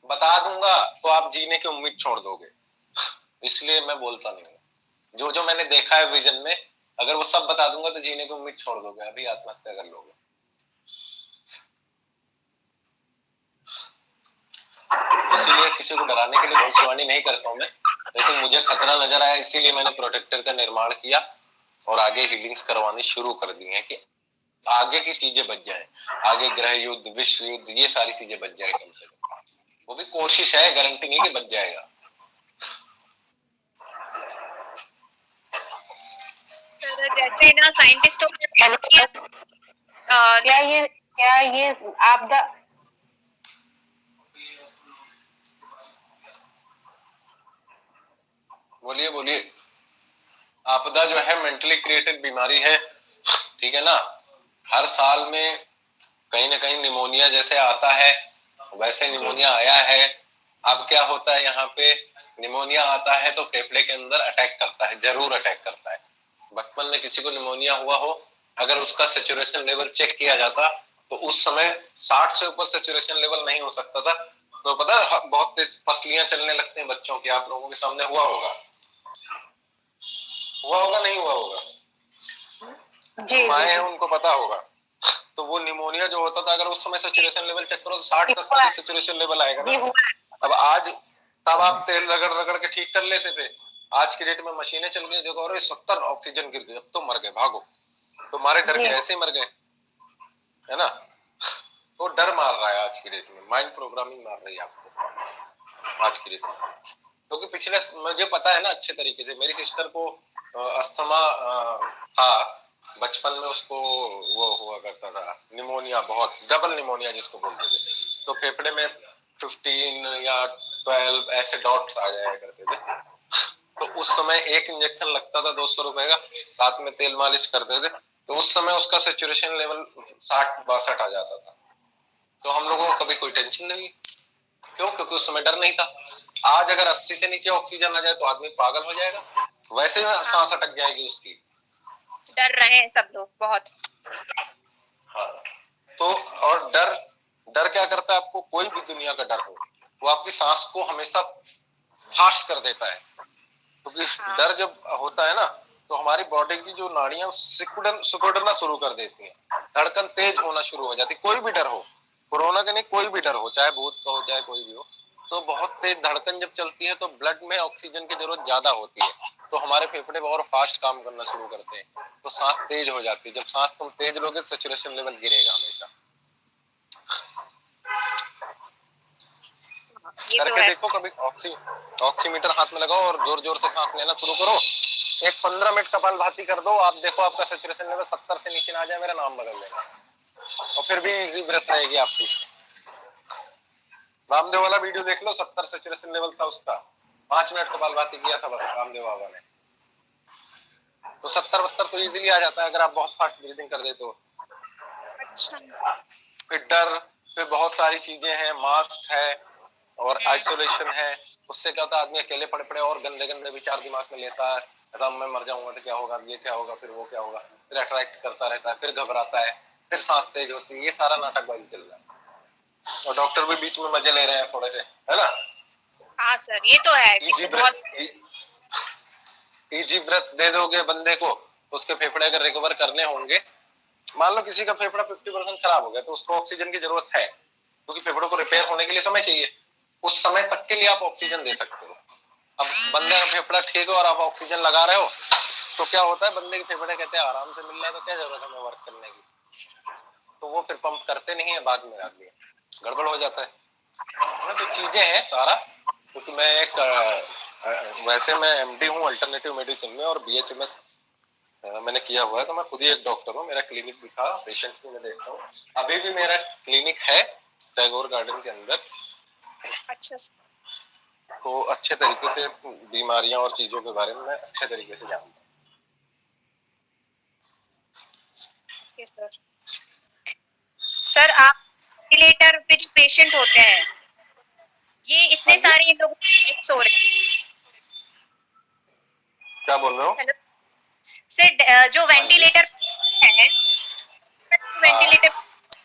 S1: बता दूंगा तो आप जीने की उम्मीद छोड़ दोगे, इसलिए मैं बोलता नहीं हूँ। जो जो मैंने देखा है विजन में, अगर वो सब बता दूंगा तो जीने की उम्मीद छोड़ दोगे, अभी आत्महत्या कर लोगे। इसीलिए किसी को डराने के लिए भविष्यवाणी नहीं करता हूँ मैं, लेकिन मुझे खतरा नजर आया, इसीलिए मैंने प्रोटेक्टर का निर्माण किया और आगे हीलिंग्स करवानी शुरू कर दी है, कि आगे की चीजें बच जाए, आगे ग्रह युद्ध, विश्व युद्ध, ये सारी चीजें बच जाए कम से कम। वो भी कोशिश है, गारंटी नहीं कि बच जाएगा।
S2: सर जैसे ना साइंटिस्टों ने
S4: क्या ये आपदा
S1: बोलिए बोलिए। आपदा जो है मेंटली क्रिएटेड बीमारी है, ठीक है ना। हर साल में कहीं ना कहीं निमोनिया जैसे आता है, वैसे निमोनिया आया है। अब क्या होता है, यहाँ पे निमोनिया आता है तो फेफड़े के अंदर अटैक करता है, जरूर अटैक करता है। बचपन में किसी को निमोनिया हुआ हो, अगर उसका सेचुरेशन लेवल चेक किया जाता तो उस समय 60 से ऊपर सेचुरेशन लेवल नहीं हो सकता था। तो पता है, बहुत तेज पसलियां चलने लगते हैं बच्चों की, आप लोगों के सामने हुआ होगा, नहीं हुआ होगा?
S4: जी
S1: माए हैं उनको पता होगा। तो वो निमोनिया जो होता था, अगर उस समय सेचुरेशन लेवल चेक करो तो 60-70 की सेचुरेशन लेवल आएगा ना। अब आज, तब आप तेल रगड़ रगड़ के ठीक कर लेते थे, आज की डेट में मशीनें चल गई, देखो अरे 70 ऑक्सीजन गिर गई, अब तो मर गए, भागो, तो मारे डर के ऐसे ही मर गए, है ना। तो डर मार रहा है आज की डेट में, माइंड प्रोग्रामिंग मार रही है आपको आज की डेट में। क्योंकि पिछले, मुझे पता है ना अच्छे तरीके से, मेरी सिस्टर को अस्थमा था बचपन में, उसको वो हुआ करता था निमोनिया, बहुत डबल निमोनिया जिसको बोलते थे, तो फेफड़े में 15 या 12 ऐसे डॉट्स आ जाया करते थे। तो उस समय एक इंजेक्शन लगता था 200 रुपए का, साथ में तेल मालिश करते थे, तो उस समय उसका सेचुरेशन लेवल 60-62 आ जाता था। तो हम लोगों को कभी कोई टेंशन नहीं, क्यों? क्योंकि उस समय डर नहीं था। आज अगर 80 से नीचे ऑक्सीजन आ जाए तो आदमी पागल हो जाएगा, वैसे सांस अटक जाएगी उसकी।
S2: डर रहे हैं सब लोग बहुत।
S1: हाँ, तो और डर डर क्या करता है आपको? कोई भी दुनिया का डर हो, वो आपकी सांस को हमेशा फास्ट कर देता है, क्योंकि डर जब होता है ना तो हमारी बॉडी की जो नाड़ियां सिकुड़ना शुरू कर देती हैं, धड़कन तेज होना शुरू हो जाती है। कोई भी डर हो, कोरोना का नहीं, कोई भी डर हो, चाहे भूत का हो चाहे कोई भी हो, तो बहुत तेज धड़कन जब चलती है तो ब्लड में ऑक्सीजन की जरूरत ज्यादा होती है, तो हमारे फेफड़े और फास्ट काम करना शुरू करते हैं, तो सांस तेज हो जाती है। जब सांस तुम तेज लोगे सैचुरेशन लेवल गिरेगा हमेशा।
S2: ये तो
S1: करके
S2: है।
S1: देखो कभी, ऑक्सीमीटर हाथ में लगाओ और जोर जोर से सांस लेना शुरू करो। एक 15 मिनट कपालभाति कर दो, आप देखो आपका सैचुरेशन लेवल 70 से नीचे ना आ जाए, मेरा नाम बदल देना। और फिर भी इजी ब्रेथ रहेगी आपकी। रामदेव वाला वीडियो देख लो, 70 सैचुरेशन लेवल था उसका, 5 मिनट कपालभाति किया था बस रामदेव बाबा ने, तो 70-72 तो इजीली आ जाता है अगर आप बहुत फास्ट ब्रीदिंग कर देते हो।
S2: अच्छा।
S1: फिर डर, फिर बहुत सारी चीजें हैं, मास्क है और आइसोलेशन है। उससे क्या होता है, आदमी अकेले पड़े पड़े और गंदे गंदे विचार दिमाग में लेता है, मैं मर जाऊंगा तो क्या होगा, ये क्या होगा, फिर वो क्या होगा, फिर अट्रैक्ट करता रहता है, फिर घबराता है, फिर सांस तेज होती है। ये सारा नाटकबाजी चल रहा है और डॉक्टर भी बीच में मजे ले रहे हैं थोड़े से, है ना।
S2: हाँ सर, ये तो है।
S1: इजी ब्रेथ दे दोगे बंदे को, उसके फेफड़े अगर रिकवर करने होंगे, मान लो किसी का फेफड़ा 50% खराब हो गया तो उसको ऑक्सीजन की जरूरत है, क्योंकि फेफड़ों को रिपेयर होने के लिए समय चाहिए, उस समय तक के लिए आप ऑक्सीजन दे सकते हो। अब बंदे का फेफड़ा ठीक है और आप ऑक्सीजन लगा रहे हो, तो क्या होता है, बंदे के फेफड़े कहते हैं आराम से मिल रहा है तो क्या जरूरत है हमें वर्क करने की, तो वो फिर पंप करते नहीं है, बाद में आदमी गड़बड़ हो जाता है। तो चीजें हैं सारा, क्योंकि मैं एक वैसे मैं एमडी हूँ अल्टरनेटिव मेडिसिन में और बीएचएमएस मैंने किया हुआ है, तो मैं खुद ही एक डॉक्टर हूँ, मेरा क्लिनिक भी था, पेशेंट भी मैं देखता हूँ, अभी भी मेरा क्लिनिक है टैगोर गार्डन के अंदर।
S2: अच्छा।
S1: तो अच्छे तरीके से बीमारियां और चीजों के बारे में मैं अच्छे तरीके से जानता
S2: हूँ। सर आप वेंटिलेटर पे जो पेशेंट होते हैं, ये इतने सारे लोग सो रहे हैं।
S1: क्या बोल रहे हो?
S2: हेलो सर, जो वेंटिलेटर है, वेंटिलेटर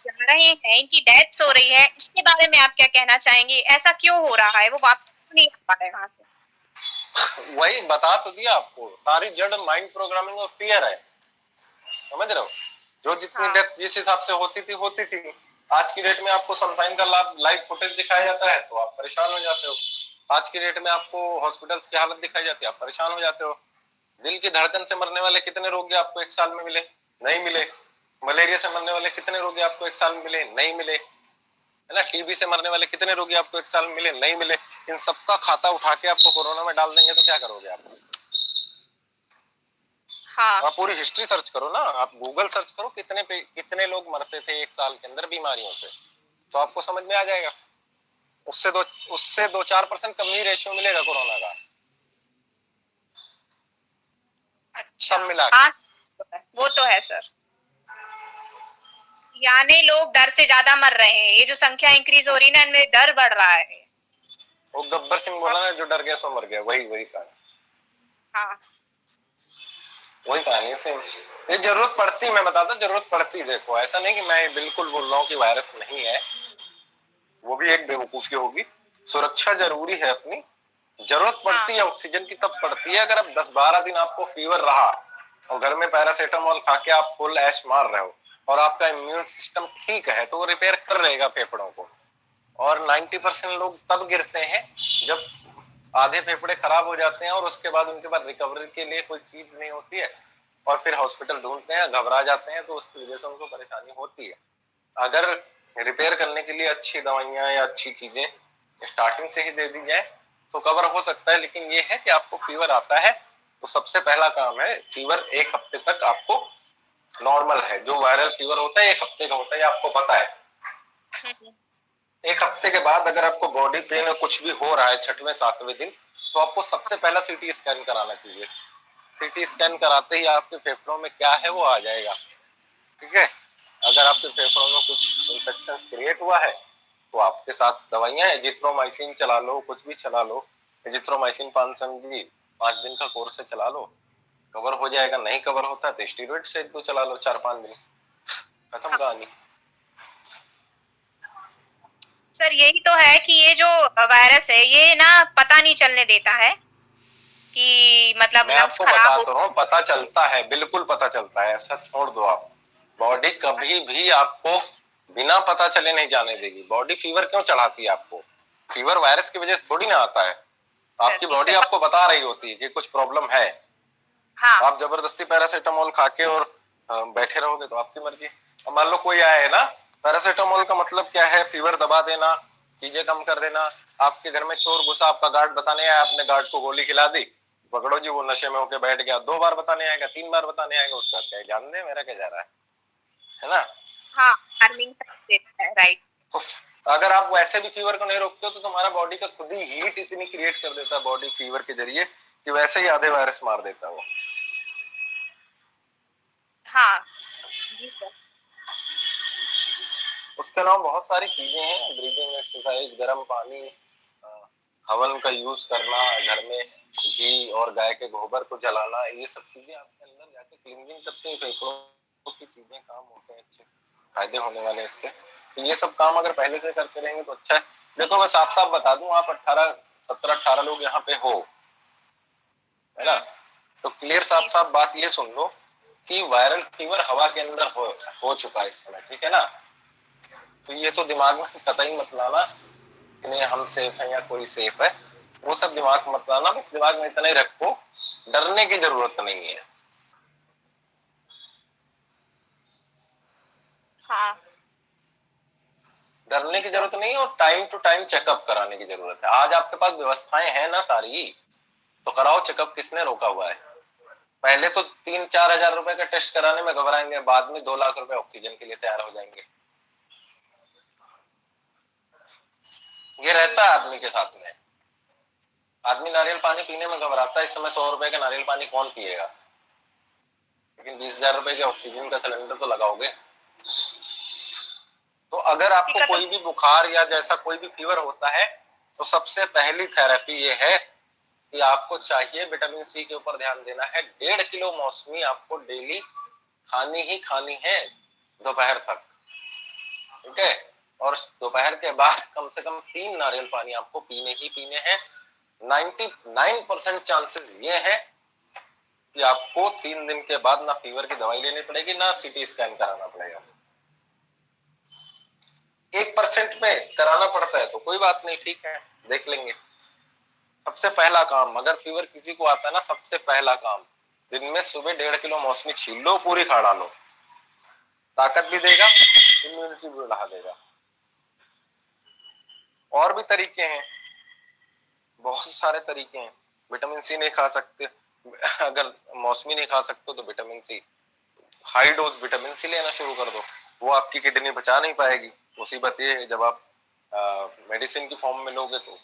S2: जा रहे हैं, इनकी डेथ हो रही है, इसके बारे में आप क्या कहना चाहेंगे? ऐसा क्यों हो रहा है? वो वापस नहीं आ पा रहे वहां से।
S1: वही बता तो दिया आपको, सारी जड़ माइंड प्रोग्रामिंग और फियर है, समझ रहे हो। जो जितनी डेथ जिस हिसाब से होती थी, आज की डेट में आपको सनशाइन का लाइव फुटेज दिखाया जाता है तो आप परेशान हो जाते हो। आज की डेट में आपको हॉस्पिटल्स की हालत दिखाई जाती है, आप परेशान हो जाते हो। दिल की धड़कन से मरने वाले कितने रोगी आपको एक साल में मिले? नहीं मिले। मलेरिया से मरने वाले कितने रोगी आपको एक साल में मिले? नहीं मिले, है ना। टीबी से मरने वाले कितने रोगी आपको एक साल में मिले? नहीं मिले। इन सबका खाता उठा के आपको कोरोना में डाल देंगे तो क्या करोगे आप?
S2: हाँ।
S1: आप पूरी हिस्ट्री सर्च करो ना, आप गूगल सर्च करो कितने लोग मरते थे एक साल के अंदर बीमारियों से, तो आपको समझ में आ जाएगा। उससे 2-4% कम ही रेशियो मिलेगा कोरोना का।
S2: अच्छा।
S1: सब मिला
S2: हाँ, वो तो है सर। यानी लोग डर से ज्यादा मर रहे हैं, ये जो संख्या इंक्रीज हो रही है ना, इनमें डर बढ़ रहा है।
S1: वो गब्बर सिंह बोला ना, जो डर गया सो मर गया, वही कहानी।
S2: हाँ,
S1: वही कहानी से ये जरूरत पड़ती, मैं बताता हूँ जरूरत पड़ती। देखो ऐसा नहीं कि मैं बिल्कुल बोल रहा हूँ कि वायरस नहीं है, वो भी एक बेवकूफी होगी। सुरक्षा जरूरी है अपनी, जरूरत पड़ती है ऑक्सीजन की तब पड़ती है। अगर अब 10-12 दिन आपको फीवर रहा और घर में पैरासीटामोल खा के आप फुल ऐश मार रहे हो और आपका इम्यून सिस्टम ठीक है, तो वो रिपेयर कर रहेगा फेफड़ों को। और 90% लोग तब गिरते हैं जब आधे फेफड़े खराब हो जाते हैं और उसके बाद उनके पास रिकवरी के लिए कोई चीज नहीं होती है और फिर हॉस्पिटल ढूंढते हैं, घबरा जाते हैं, तो उसकी वजह से उनको परेशानी होती है। अगर रिपेयर करने के लिए अच्छी दवाइयां या अच्छी चीजें स्टार्टिंग से ही दे दी जाए तो कवर हो सकता है। लेकिन ये है कि आपको फीवर आता है तो सबसे पहला काम है, फीवर 1 हफ्ते तक आपको नॉर्मल है। जो वायरल फीवर होता है 1 हफ्ते का होता है, आपको पता है। एक हफ्ते के बाद अगर आपको बॉडी पेन और कुछ भी हो रहा है 6वें 7वें दिन, तो आपको सबसे पहला सीटी स्कैन कराना चाहिए। सीटी स्कैन कराते ही आपके फेफड़ों में क्या है वो आ जाएगा, ठीक है। अगर आपके फेफड़ों में कुछ इंफेक्शन क्रिएट हुआ है तो आपके साथ दवाइयां है, एजिथ्रोमाइसिन चला लो, कुछ भी चला लो, एजिथ्रोमाइसिन 500 mg 5 दिन का कोर्स है चला लो, कवर हो जाएगा। नहीं कवर होता तो स्टेरॉइड से 1-2 चला लो 4-5 दिन, खत्म कहानी।
S2: सर यही तो है कि ये जो वायरस है ये ना पता नहीं चलने देता है कि मतलब
S1: मैं
S2: लंग्स
S1: आपको
S2: खराब
S1: बता
S2: हो।
S1: तो रहा हूँ, पता चलता है, बिल्कुल पता चलता है, ऐसा छोड़ दो आप। बॉडी कभी भी आपको बिना पता चले नहीं जाने देगी। बॉडी फीवर क्यों चढ़ाती है आपको? फीवर वायरस की वजह से थोड़ी ना आता है।
S2: सर
S1: आपकी
S2: जी
S1: बॉडी
S2: सर।
S1: आपको बता रही होती है कि कुछ प्रॉब्लम है।
S2: हाँ
S1: आप जबरदस्ती पैरासीटामोल खा के और बैठे रहोगे तो आपकी मर्जी। अब मान लो कोई आया है ना, पैरासीटामोल का मतलब क्या है? फीवर दबा देना, चीजें कम कर देना। आपके घर में चोर घुसा, आपका गार्ड बताने आया, आपने गार्ड को गोली खिला दी, पकड़ो जी, वो नशे में होके बैठ गया, 2 बार बताने आएगा, 3 बार बताने आएगा, उसका क्या जान दे मेरा क्या जा रहा है ना।
S2: हाँ हार्मिंग साइड देता है, राइट।
S1: तो अगर आप वैसे भी फीवर को नहीं रोकते हो तो तुम्हारा बॉडी का खुद ही हीट इतनी क्रिएट कर देता है बॉडी फीवर के जरिए कि वैसे ही आधे वायरस मार देता है वो।
S2: हाँ जी सर।
S1: उसके अलावा बहुत सारी चीजें हैं, ब्रीदिंग एक्सरसाइज, गर्म पानी, हवन का यूज करना, घर में घी और गाय के गोबर को जलाना, ये सब चीजें आपके अंदर जाके क्लींजिंग करती हैं, फेफड़ों की चीजें काम होते हैं, अच्छे फायदे होने वाले इससे। तो ये सब काम अगर पहले से करते रहेंगे तो अच्छा है। देखो मैं साफ साफ बता दूं, आप 17-18 लोग यहाँ पे हो, है ना, तो क्लियर साफ साफ बात ये सुन लो कि वायरल फीवर हवा के अंदर हो चुका है इस समय, ठीक है ना। तो ये तो दिमाग में कतई मत लाना कि नहीं हम सेफ है या कोई सेफ है, वो सब दिमाग मत लाना। बस दिमाग में इतना ही रखो, डरने की जरूरत नहीं है।
S2: हाँ
S1: डरने की जरूरत नहीं है और टाइम टू टाइम चेकअप कराने की जरूरत है। आज आपके पास व्यवस्थाएं हैं ना सारी, तो कराओ चेकअप, किसने रोका हुआ है? पहले तो 3-4 हजार रुपए का टेस्ट कराने में घबराएंगे, बाद में 2 लाख रुपए ऑक्सीजन के लिए तैयार हो जाएंगे। ये रहता है आदमी के साथ में। आदमी नारियल पानी पीने में घबराता है, इस समय 100 रुपए का नारियल पानी कौन पिएगा, लेकिन 20,000 रुपए के ऑक्सीजन का सिलेंडर तो लगाओगे। तो अगर आपको
S2: तो
S1: कोई भी बुखार या जैसा कोई भी फीवर होता है तो सबसे पहली थेरेपी ये है कि आपको चाहिए विटामिन सी के ऊपर ध्यान देना है। 1.5 किलो मौसमी आपको डेली खानी ही खानी है दोपहर तक, ठीक है। और दोपहर के बाद कम से कम 3 नारियल पानी आपको पीने ही पीने हैं। 99% चांसेस ये है कि आपको 3 दिन के बाद ना फीवर की दवाई लेनी पड़ेगी, ना सीटी स्कैन कराना पड़ेगा। 1% में कराना पड़ता है तो कोई बात नहीं, ठीक है, देख लेंगे। सबसे पहला काम, अगर फीवर किसी को आता है ना, सबसे पहला काम दिन में सुबह 1.5 किलो मौसमी छील लो, पूरी खा डालो, ताकत भी देगा, इम्यूनिटी भी बढ़ा देगा। और भी तरीके हैं, बहुत सारे तरीके हैं। विटामिन सी नहीं खा सकते, अगर मौसमी नहीं खा सकते तो vitamin C, high dose vitamin C लेना शुरू कर दो। वो आपकी किडनी बचा नहीं पाएगी। मुसीबत ये है जब आप मेडिसिन की फॉर्म में लोगे तो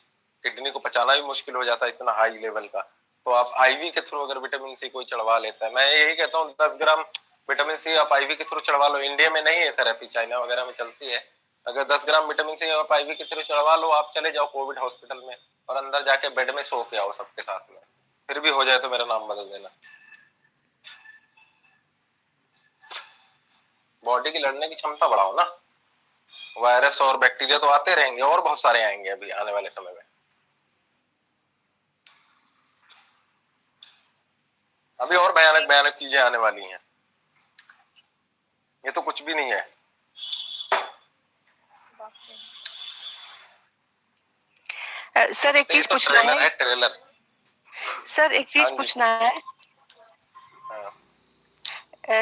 S1: किडनी को पचाना भी मुश्किल हो जाता है इतना हाई लेवल का। तो आप आईवी के थ्रू अगर विटामिन सी कोई चढ़वा लेता है, मैं यही कहता हूँ 10 ग्राम विटामिन सी आप आईवी के थ्रू चढ़वा लो। इंडिया में नहीं है थेरेपी, चाइना वगैरह में चलती है। अगर 10 ग्राम विटामिन सी आप आईवी के थ्रू चढ़वा लो, आप चले जाओ कोविड हॉस्पिटल में और अंदर जाके बेड में सो के आओ सबके साथ में, फिर भी हो जाए तो मेरा नाम बदल देना। बॉडी की लड़ने की क्षमता बढ़ाओ ना। वायरस और बैक्टीरिया तो आते रहेंगे और बहुत सारे आएंगे अभी आने वाले समय में। अभी और भयानक भयानक चीजें आने वाली हैं, ये तो कुछ भी नहीं है।
S3: सर एक चीज
S1: तो
S3: पूछना
S1: ट्रेलर
S3: है।
S1: है, ट्रेलर।
S3: सर एक चीज
S1: हाँ जी।
S3: पूछना है।
S1: हाँ।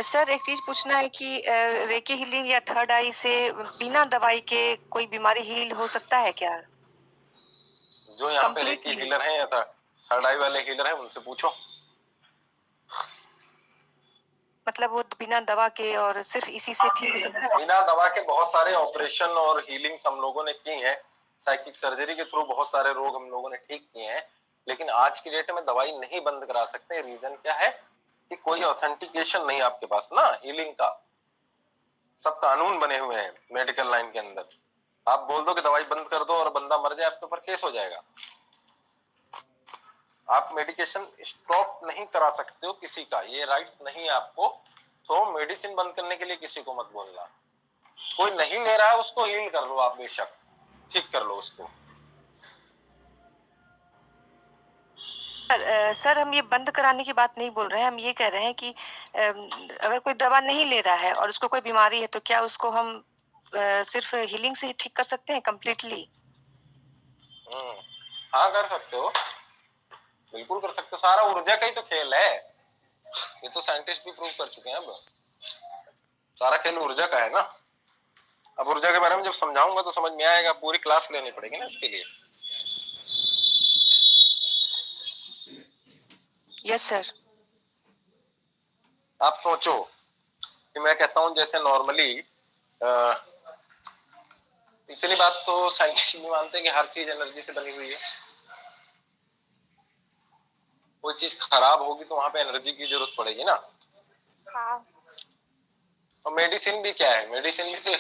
S3: सर एक चीज पूछना है कि रेकी हीलिंग या थर्ड आई से बिना दवाई के कोई बीमारी हील हो सकता है क्या?
S1: जो यहाँ पे रेकी हीलर हैं या थर्ड आई वाले हीलर हैं उनसे पूछो।
S3: मतलब वो बिना दवा के और सिर्फ इसी से ठीक हो सकता है?
S1: बिना दवा के बहुत सारे ऑपरेशन और हीलिंग्स हम लोगों ने की हैं, साइकिक सर्जरी के थ्रू बहुत सारे रोग हम लोगों ने ठीक किए हैं, लेकिन आज की डेट में दवाई नहीं बंद करा सकते। रीजन क्या है कि कोई ऑथेंटिकेशन नहीं आपके पास ना हीलिंग का। सब कानून बने हुए हैं मेडिकल लाइन के अंदर। आप बोल दो कि दवाई बंद कर दो और बंदा मर जाए, आपके ऊपर केस हो जाएगा। आप मेडिकेशन स्टॉप नहीं करा सकते हो किसी का, ये राइट्स नहीं है आपको। तो मेडिसिन बंद करने के लिए किसी को मत बोलना। कोई नहीं ले रहा है उसको हील कर लो, आप बेशक ठीक कर लो उसको।
S3: सर हम ये बंद कराने की बात नहीं बोल रहे हैं, हम ये कह रहे हैं कि अगर कोई दवा नहीं ले रहा है और उसको कोई बीमारी है तो क्या उसको हम सिर्फ हीलिंग से ही ठीक कर सकते हैं कंप्लीटली?
S1: हाँ कर सकते हो, बिल्कुल कर सकते हो। सारा ऊर्जा का ही तो खेल है, ये तो साइंटिस्ट भी प्रूव कर चुके हैं। अब सारा खेल ऊर्जा का है ना। अब ऊर्जा के बारे में जब समझाऊंगा तो समझ में आएगा, पूरी क्लास लेनी पड़ेगी ना इसके लिए।
S3: Yes sir.
S1: आप सोचो कि मैं कहता हूं जैसे नॉर्मली इतनी बात तो साइंटिस्ट भी मानते हैं कि हर चीज एनर्जी से बनी हुई है। कोई चीज खराब होगी तो वहां पे एनर्जी की जरूरत पड़ेगी ना।
S2: हाँ।
S1: और मेडिसिन भी क्या है, मेडिसिन भी तो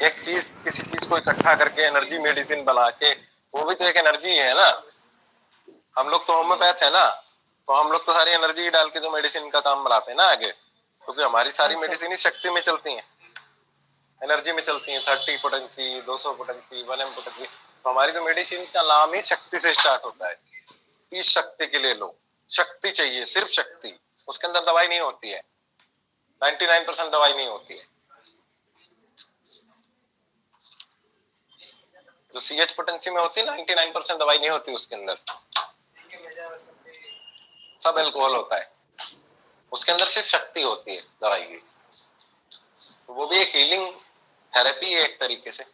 S1: एक चीज किसी चीज को इकट्ठा करके एनर्जी मेडिसिन बना के, वो भी तो एक एनर्जी है ना। हम लोग तो होम्योपैथ है ना, तो हम लोग तो सारी एनर्जी डाल के जो मेडिसिन का काम बनाते हैं ना आगे, क्योंकि हमारी सारी
S3: हाँ, सर।
S1: मेडिसिन ही शक्ति में चलती हैं, एनर्जी में चलती हैं। 30 पोटेंसी, 200 पोटेंसी, 1 M पोटेंसी। तो हमारी तो मेडिसिन का नाम ही शक्ति से स्टार्ट होता है। इस शक्ति के लिए लो, शक्ति चाहिए, सिर्फ शक्ति। उसके अंदर दवाई नहीं होती है, 99% दवाई नहीं होती है। जो CH पोटेंसी में होती है 99% दवाई नहीं होती उसके अंदर, सब अल्कोहल होता है। उसके अंदर सिर्फ शक्ति होती है दवाई की। तो वो भी एक हीलिंग थेरेपी है एक तरीके से।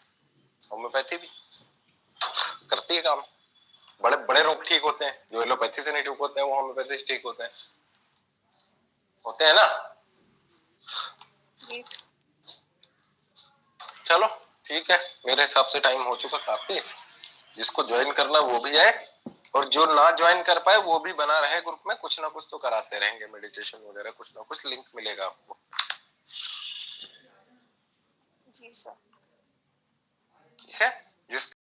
S1: होम्योपैथी भी करती है काम। बड़े बड़े रोग ठीक होते हैं, जो एलोपैथी से नहीं ठीक होते हैं वो होम्योपैथी से ठीक होते हैं ना। चलो ठीक है, मेरे हिसाब से टाइम हो चुका काफी। जिसको ज्वाइन करना वो भी आए, और जो ना ज्वाइन कर पाए वो भी बना रहे ग्रुप में। कुछ ना कुछ तो कराते रहेंगे, मेडिटेशन वगैरह कुछ ना कुछ लिंक मिलेगा आपको।
S2: जी सर।
S1: ठीक है।